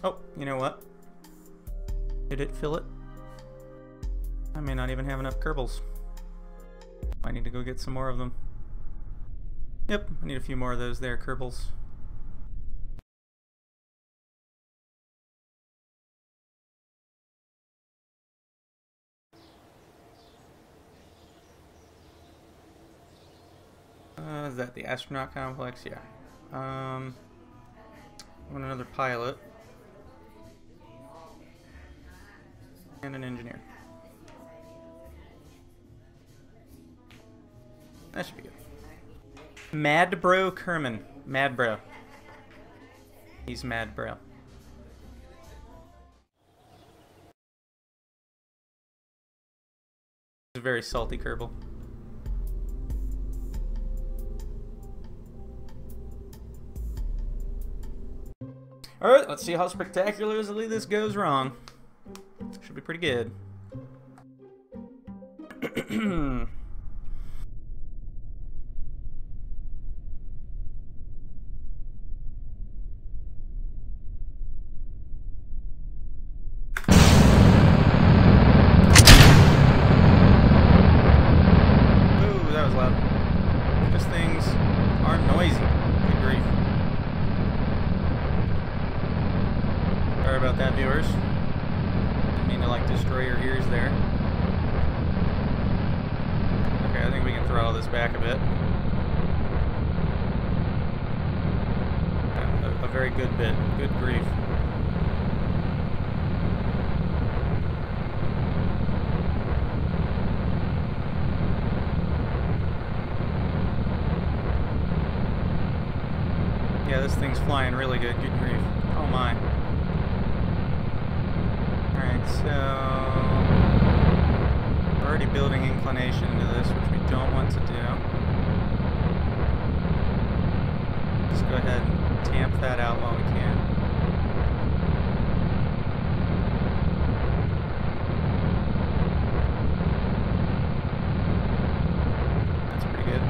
Oh, you know what? Did it fill it? I may not even have enough Kerbals. I need to go get some more of them. Yep, I need a few more of those there, Kerbals. Is that the astronaut complex? Yeah. I want another pilot. And an engineer. That should be good. Mad Bro Kerbin. Mad Bro. He's Mad Bro. He's a very salty Kerbal. Alright, let's see how spectacularly this goes wrong. Should be pretty good. Viewers, didn't mean to like destroy your ears there. Okay, I think we can throttle this back a bit. A very good bit. Good grief. Yeah, this thing's flying really good. Good grief. Oh my. So, we're already building inclination into this, which we don't want to do. Just go ahead and tamp that out while we can. That's pretty good.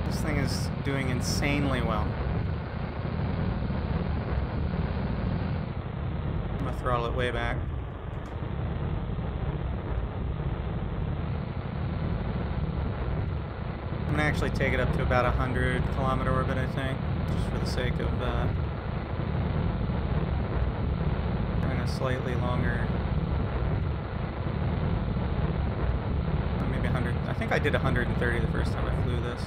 This thing is doing insanely well. I'm gonna throttle it way back. I'm gonna actually take it up to about 100-kilometer orbit, I think, just for the sake of having a slightly longer. Maybe 100. I think I did 130 the first time I flew this.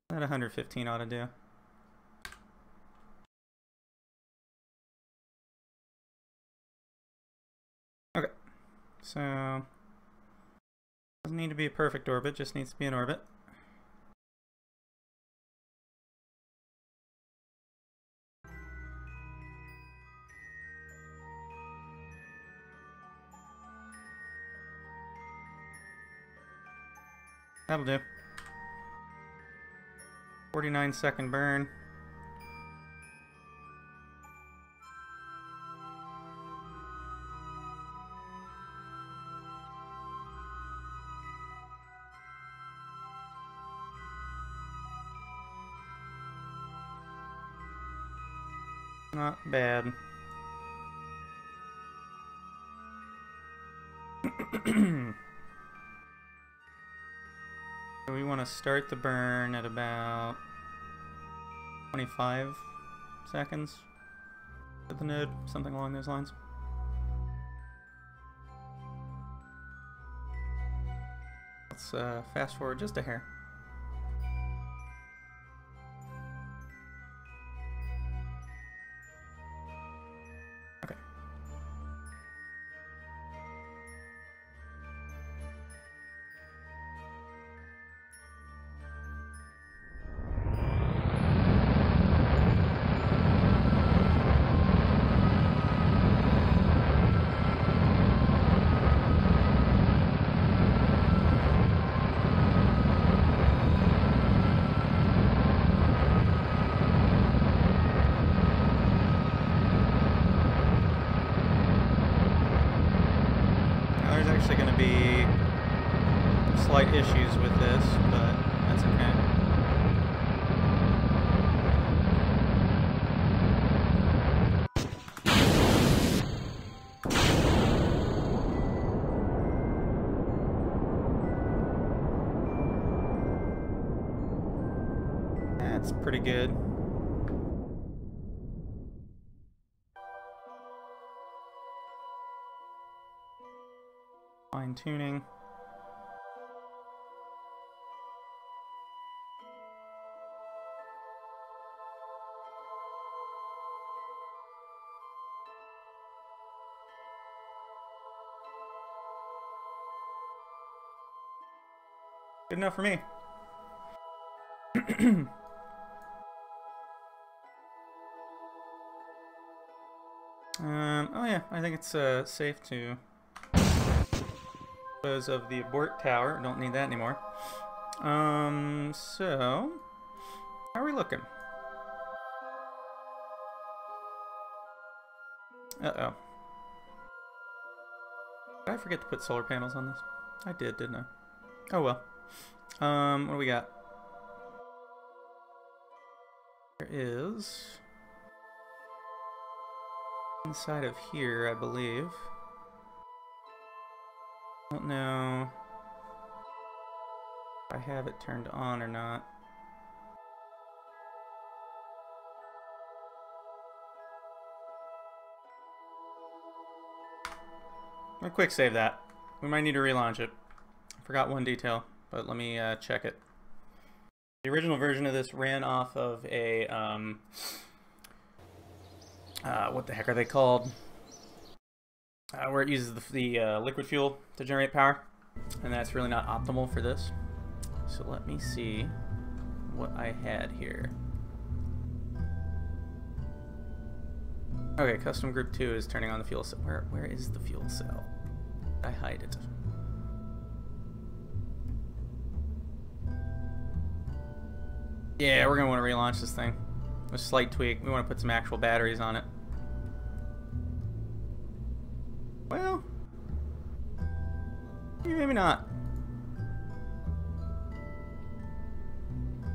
That 115 ought to do. Okay, so doesn't need to be a perfect orbit, just needs to be an orbit. That'll do. 49-second burn. Not bad. So we want to start the burn at about 25 seconds at the node, something along those lines. Let's fast forward just a hair. Okay. Going to be slight issues with this, but that's okay. That's pretty good. Fine tuning. Good enough for me. Oh yeah, I think it's safe to dispose of the abort tower. Don't need that anymore. So how are we looking? Uh-oh. Did I forget to put solar panels on this? I did, didn't I? Oh well. What do we got? There is inside of here, I believe. I don't know if I have it turned on or not. I'm gonna quick save that. We might need to relaunch it. I forgot one detail, but let me check it. The original version of this ran off of a what the heck are they called? Where it uses the liquid fuel to generate power, and that's really not optimal for this. So let me see what I had here. Okay, custom group 2 is turning on the fuel cell. Where is the fuel cell? I hide it. Yeah, we're gonna want to relaunch this thing. A slight tweak. We want to put some actual batteries on it. Well, maybe not.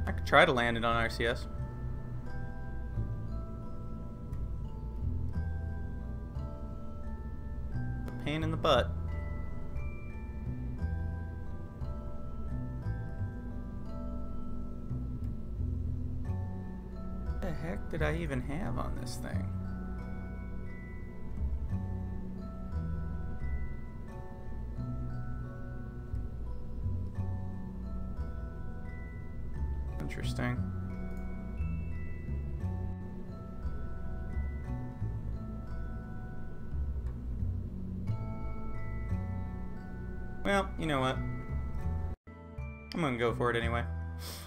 I could try to land it on RCS. A pain in the butt. What the heck did I even have on this thing? Interesting. Well, you know what? I'm gonna go for it anyway.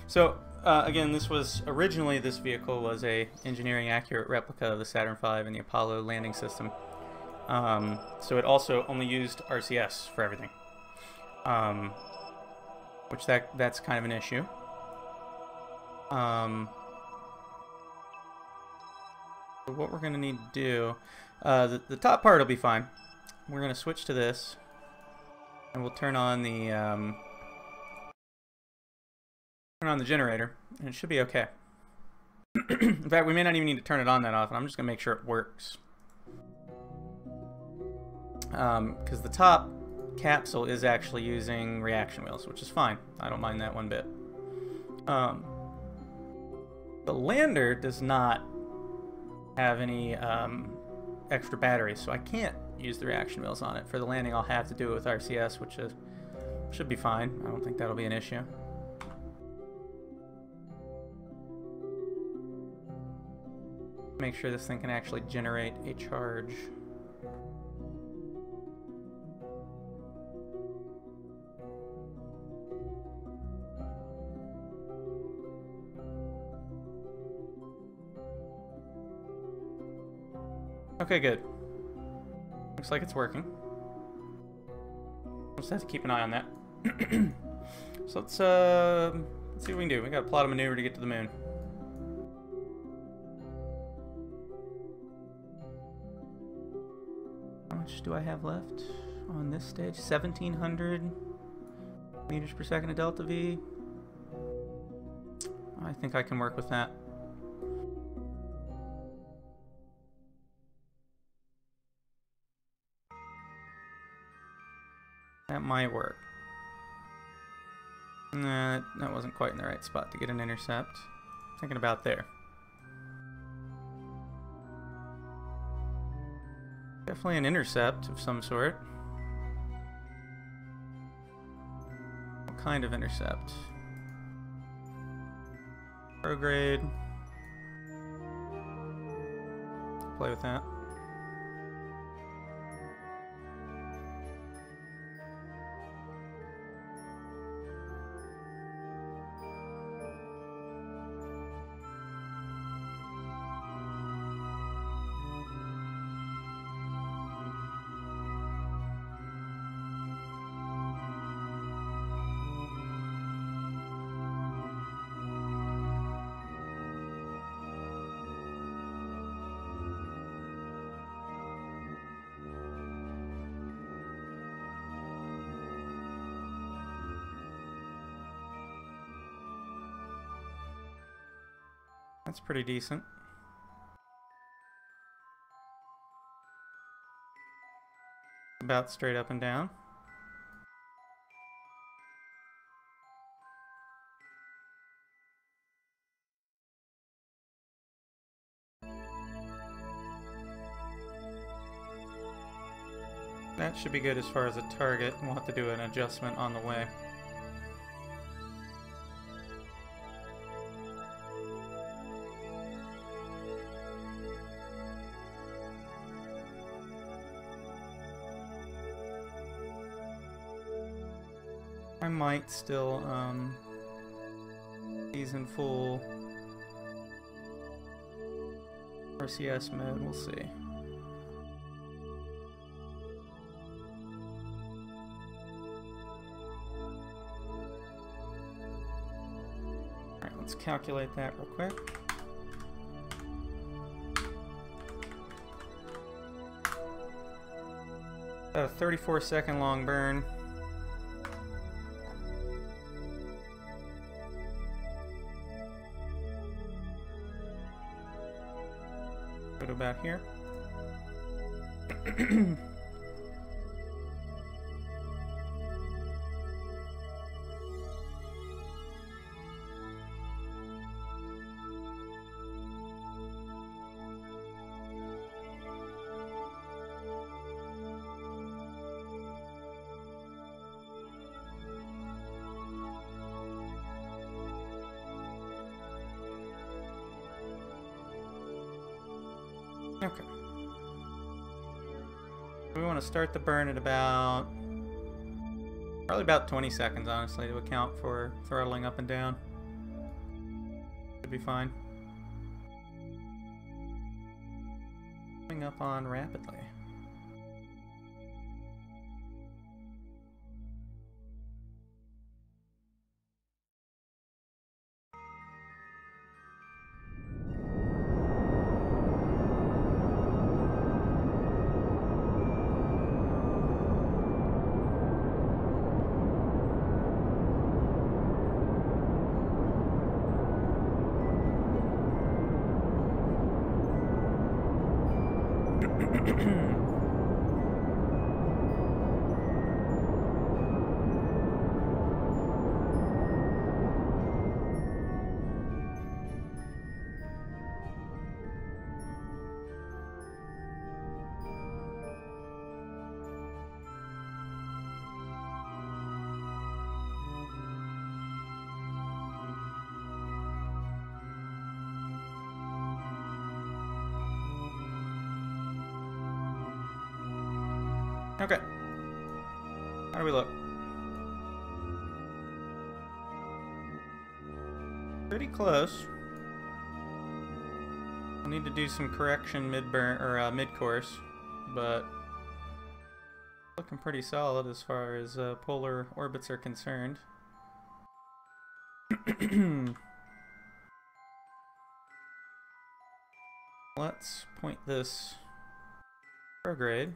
So, again, this vehicle was a engineering accurate replica of the Saturn V and the Apollo landing system. So it also only used RCS for everything, which that's kind of an issue. So what we're gonna need to do, the top part will be fine. We're gonna switch to this, and we'll turn on the generator, and it should be okay. In fact, we may not even need to turn it on that often. I'm just going to make sure it works. Because the top capsule is actually using reaction wheels, which is fine. I don't mind that one bit. The lander does not have any extra batteries, so I can't use the reaction wheels on it. For the landing, I'll have to do it with RCS, which should be fine. I don't think that'll be an issue. Make sure this thing can actually generate a charge. Okay, good. Looks like it's working. We'll just have to keep an eye on that. So let's see what we can do. We got a plot of maneuver to get to the moon. How much do I have left on this stage? 1,700 meters per second of delta V. I think I can work with that. That might work. Nah, that wasn't quite in the right spot to get an intercept. Thinking about there. Definitely an intercept of some sort. What kind of intercept? Prograde. Play with that. That's pretty decent. About straight up and down. That should be good as far as a target. We'll have to do an adjustment on the way. I might still these in full RCS mode, we'll see. Alright, let's calculate that real quick. About a 34-second long burn. About here. Okay. We want to start the burn at probably about 20 seconds, honestly, to account for throttling up and down. Should be fine. Coming up on rapidly. Okay. How do we look? Pretty close. I'll need to do some correction mid-burn or mid-course, but looking pretty solid as far as polar orbits are concerned. Let's point this prograde.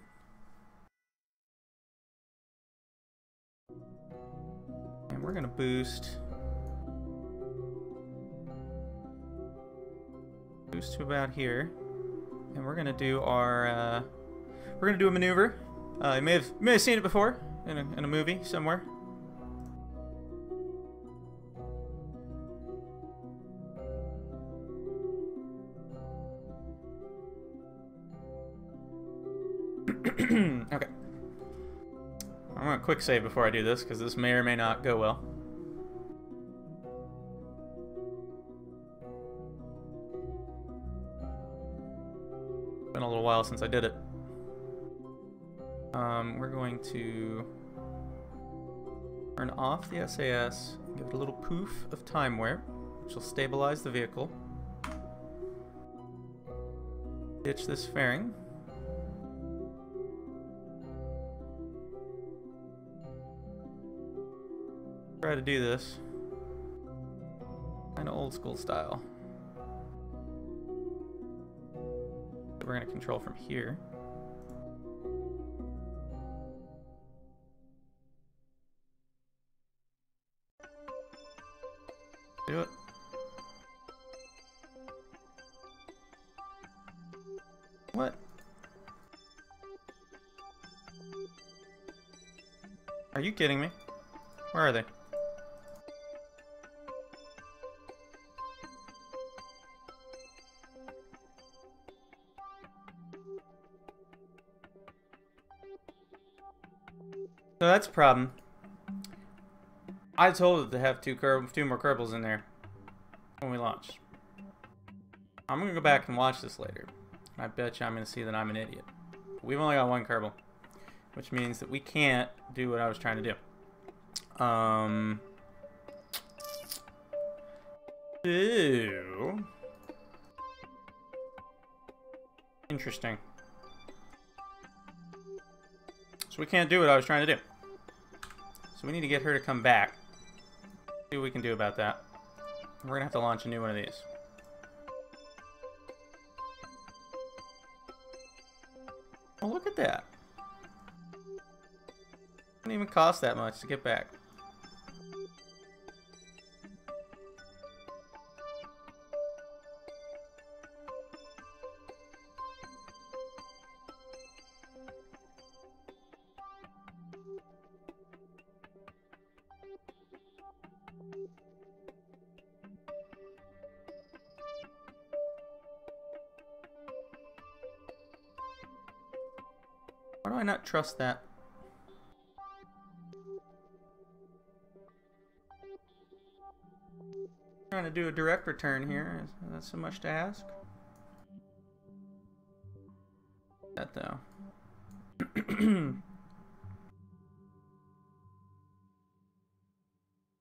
And we're going to boost to about here. And we're going to do our a maneuver. You may have seen it before in a movie somewhere. Okay. I'm going to quick save before I do this because this may or may not go well. Been a little while since I did it. We're going to turn off the SAS, give it a little poof of time warp, which will stabilize the vehicle. Ditch this fairing. Try to do this kind of old school style. We're going to control from here. Do it. What? Are you kidding me? Where are they? So that's a problem. I told it to have two more Kerbals in there when we launched. I'm gonna go back and watch this later. I bet you I'm gonna see that I'm an idiot. We've only got one Kerbal, which means that we can't do what I was trying to do. Interesting. So we can't do what I was trying to do. So we need to get her to come back. See what we can do about that. We're gonna have to launch a new one of these. Oh, look at that. Didn't even cost that much to get back. Why do I not trust that? Trying to do a direct return here. Is that so much to ask? That though.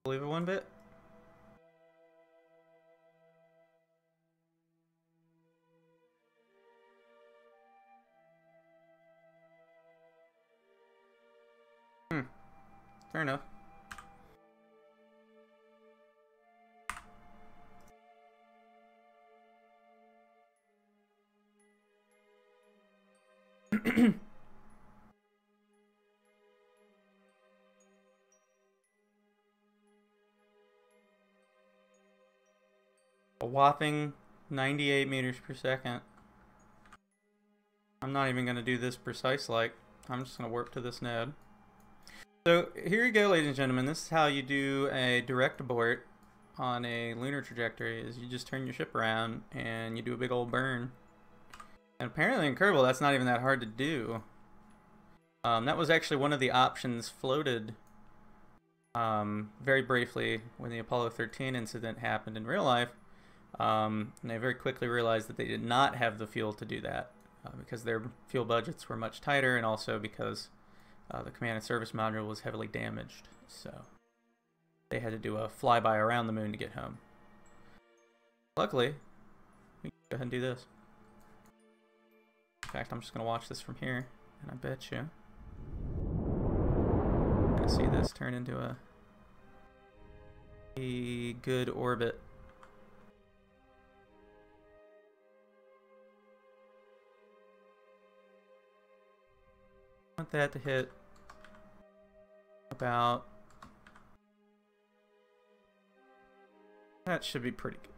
Believe it one bit. Fair enough. A whopping 98 meters per second. I'm not even going to do this precise like. I'm just going to warp to this node. So here you go, ladies and gentlemen. This is how you do a direct abort on a lunar trajectory. Is you just turn your ship around and you do a big old burn. And apparently in Kerbal that's not even that hard to do. That was actually one of the options floated very briefly when the Apollo 13 incident happened in real life. And they very quickly realized that they did not have the fuel to do that because their fuel budgets were much tighter, and also because the command and service module was heavily damaged, so they had to do a flyby around the moon to get home. Luckily, we can go ahead and do this. In fact, I'm just going to watch this from here, and I bet you I'm going to see this turn into a good orbit. I want that to hit about... That should be pretty good.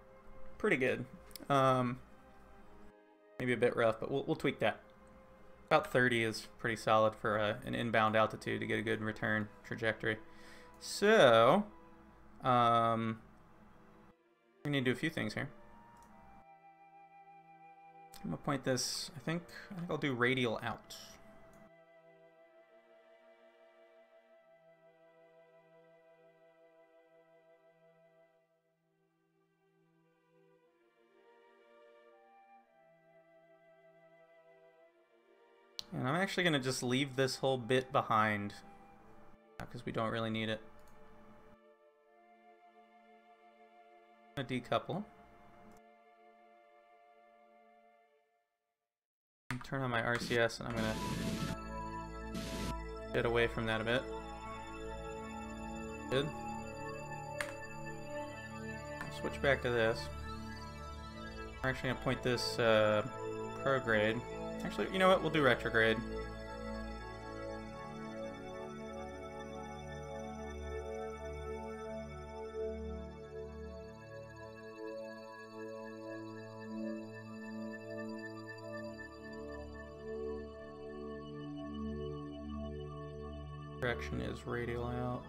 Pretty good. Maybe a bit rough, but we'll tweak that. About 30 is pretty solid for an inbound altitude to get a good return trajectory. So, we need to do a few things here. I'm gonna point this. I think I'll do radial out. And I'm actually going to just leave this whole bit behind because we don't really need it. I'm going to decouple. Turn on my RCS and I'm going to get away from that a bit. Good. Switch back to this. We're actually going to point this prograde. Actually, you know what? We'll do retrograde. Direction is radial out.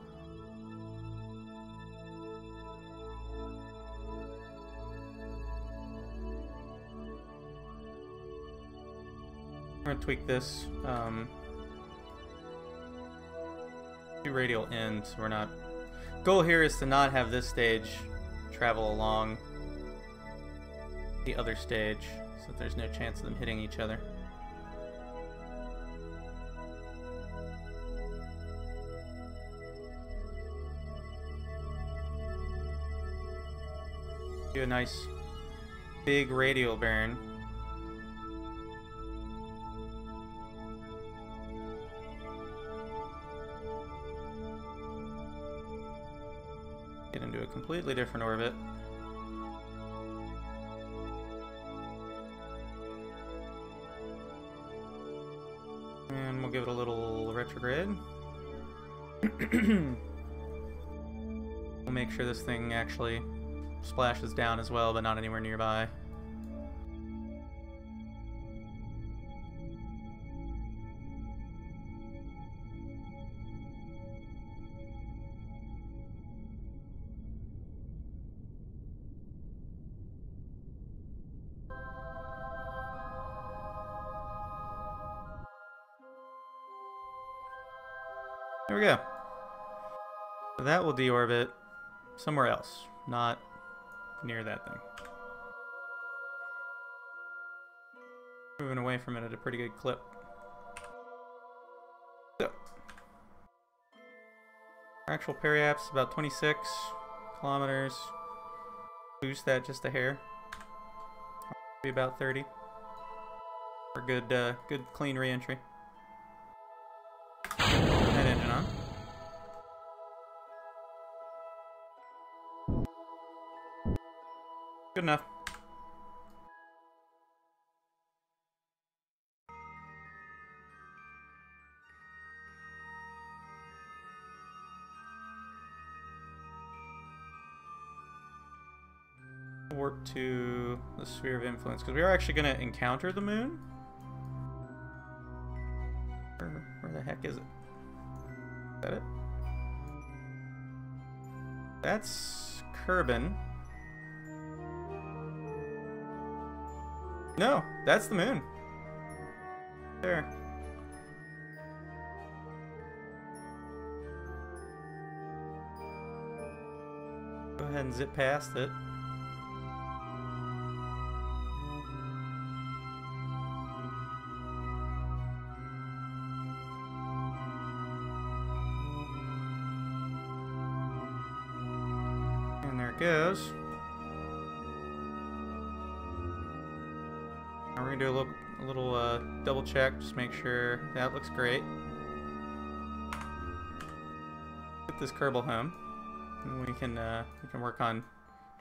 I'm going to tweak this. Do radial in, so we're not... Goal here is to not have this stage travel along the other stage, so that there's no chance of them hitting each other. Do a nice big radial burn. Get into a completely different orbit. And we'll give it a little retrograde. We'll make sure this thing actually splashes down as well, but not anywhere nearby. There we go. So that will deorbit somewhere else, not near that thing. Moving away from it at a pretty good clip. So, our actual periaps is about 26 kilometers. Boost that just a hair. Be about 30. For good, good clean re-entry. That engine on. Good enough. Warp to the sphere of influence, because we are actually going to encounter the moon. Where the heck is it? Is that it? That's Kerbin. No, that's the moon. There. Go ahead and zip past it. it goes. Now we're gonna do a little double check, just make sure that looks great. Get this Kerbal home, and we can work on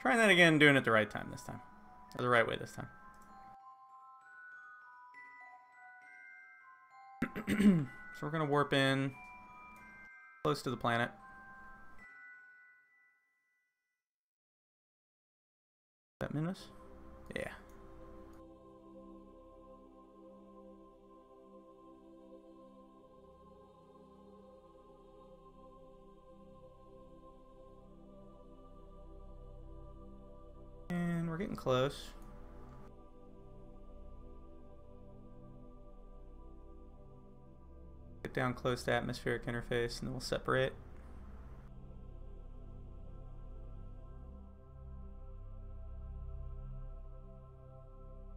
trying that again, doing it the right time this time, or the right way this time. So we're gonna warp in close to the planet. Is that Minus? Yeah. And we're getting close. Get down close to atmospheric interface and then we'll separate.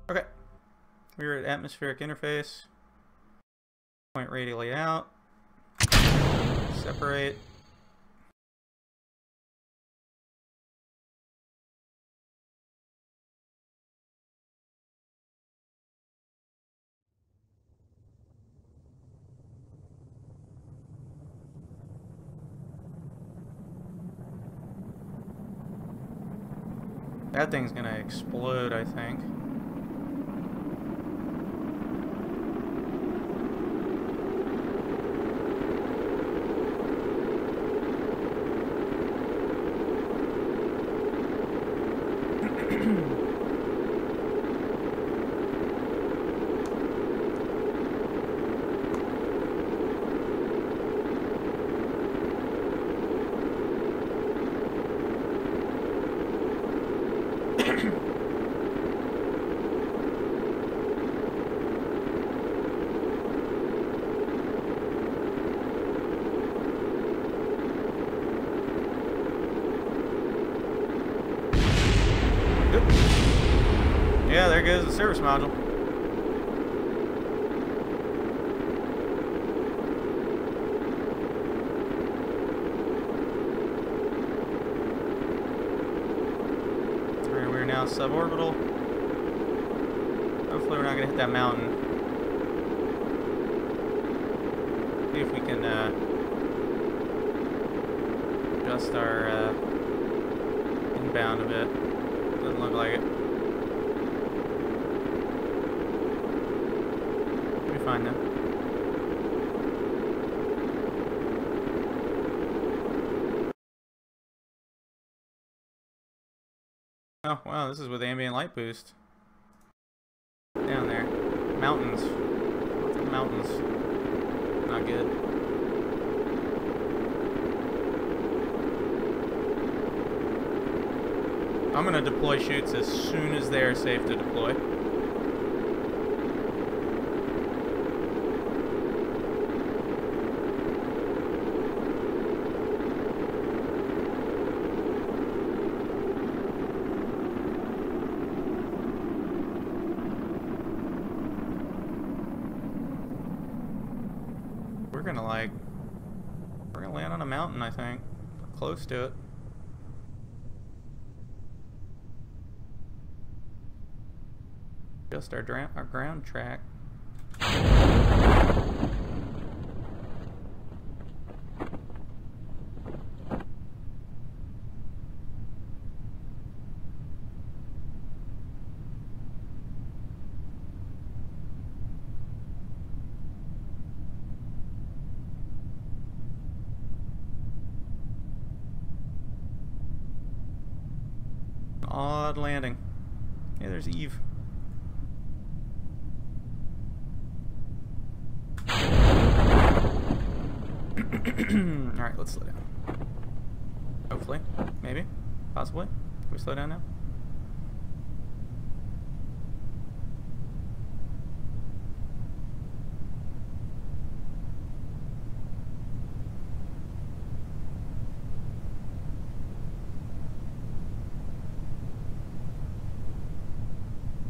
Okay. We're at atmospheric interface. Point radially out. Separate. That thing's gonna explode, I think. Yeah, there goes the service module. Alright, we're now suborbital. Hopefully we're not going to hit that mountain. See if we can adjust our inbound a bit. Doesn't look like it. Fine now. Oh wow, this is with ambient light boost. Down there. Mountains. Lots of mountains. Not good. I'm gonna deploy chutes as soon as they are safe to deploy. We're gonna land on a mountain, I think. Close to it. Just our ground track. Odd landing. Hey, there's Eve. Alright, let's slow down. Hopefully. Maybe. Possibly. Can we slow down now?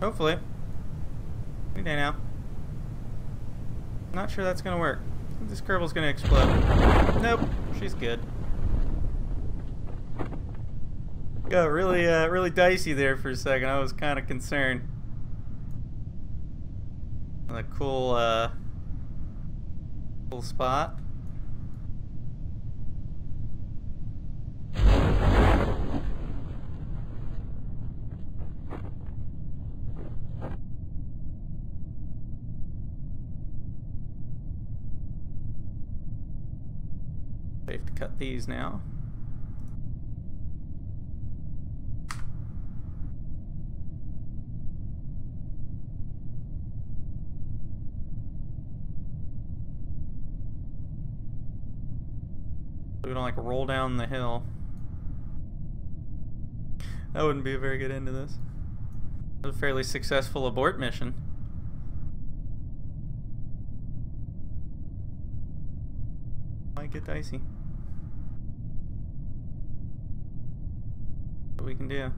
Hopefully. Any day now. Not sure that's gonna work. I think this Kerbal's gonna explode. Nope, she's good. Got really, really dicey there for a second. I was kind of concerned. A cool, cool spot. Safe to cut these now. We don't like roll down the hill. That wouldn't be a very good end to this. It was a fairly successful abort mission. Might get dicey. What we can do.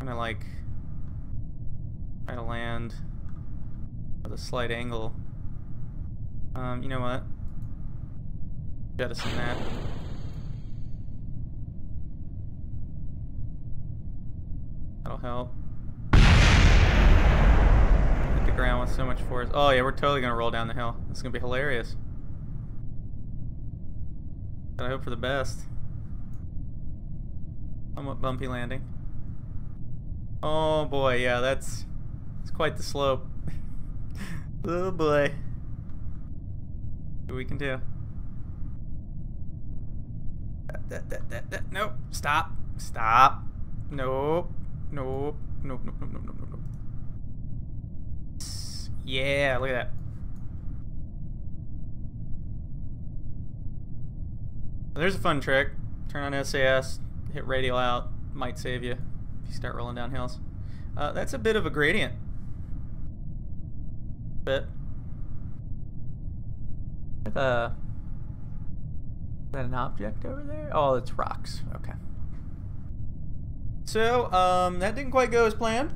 I'm gonna like try to land with a slight angle. You know what? Jettison that. That'll help. Hit the ground with so much force. Oh yeah, we're totally gonna roll down the hill. This is gonna be hilarious. But I hope for the best. Somewhat bumpy landing. Oh boy, yeah, it's quite the slope. Oh boy. What we can do. Nope. Stop. Stop. Nope. Nope. Nope. Nope. Nope. Nope. Nope. Nope. Yeah, look at that. There's a fun trick. Turn on SAS, hit radial out. Might save you if you start rolling down hills. That's a bit of a gradient. Bit. Is that an object over there? Oh, it's rocks. Okay. So, that didn't quite go as planned,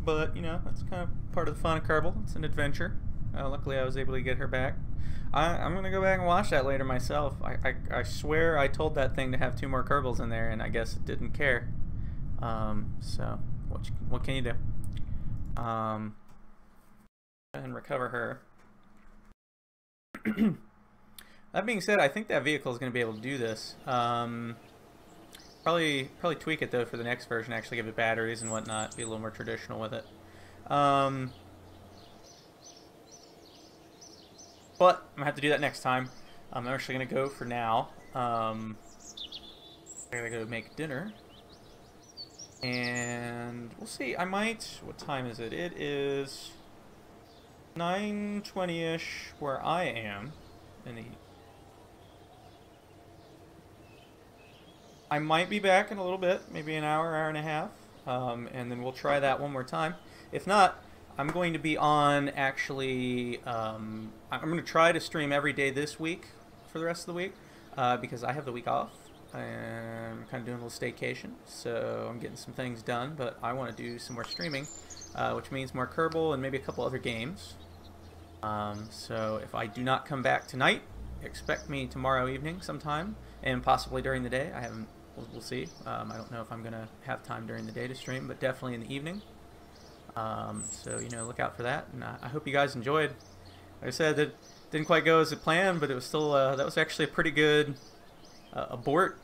but you know, that's kind of part of the fun of Kerbal. It's an adventure. Luckily, I was able to get her back. I'm gonna go back and watch that later myself. I swear I told that thing to have 2 more Kerbals in there, and I guess it didn't care. So what can you do? And recover her. That being said, I think that vehicle is going to be able to do this. Probably tweak it though for the next version. Actually, give it batteries and whatnot. Be a little more traditional with it. But I'm gonna have to do that next time. I'm actually gonna go for now. I gotta go make dinner, and we'll see. I might. What time is it? It is 9:20ish where I am in the. I might be back in a little bit, maybe an hour, hour and a half, and then we'll try that one more time. If not, I'm going to be on actually. I'm going to try to stream every day this week for the rest of the week because I have the week off. I'm kind of doing a little staycation, so I'm getting some things done. But I want to do some more streaming, which means more Kerbal and maybe a couple other games. So if I do not come back tonight, expect me tomorrow evening sometime, and possibly during the day. I haven't. We'll see. I don't know if I'm gonna have time during the day to stream, but definitely in the evening. So you know, look out for that. And I hope you guys enjoyed. Like I said, it didn't quite go as planned, but it was still that was actually a pretty good abort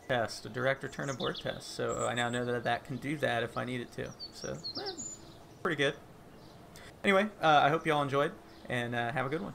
test, a direct return abort test. So I now know that that can do that if I need it to. So pretty good. Anyway, I hope you all enjoyed, and have a good one.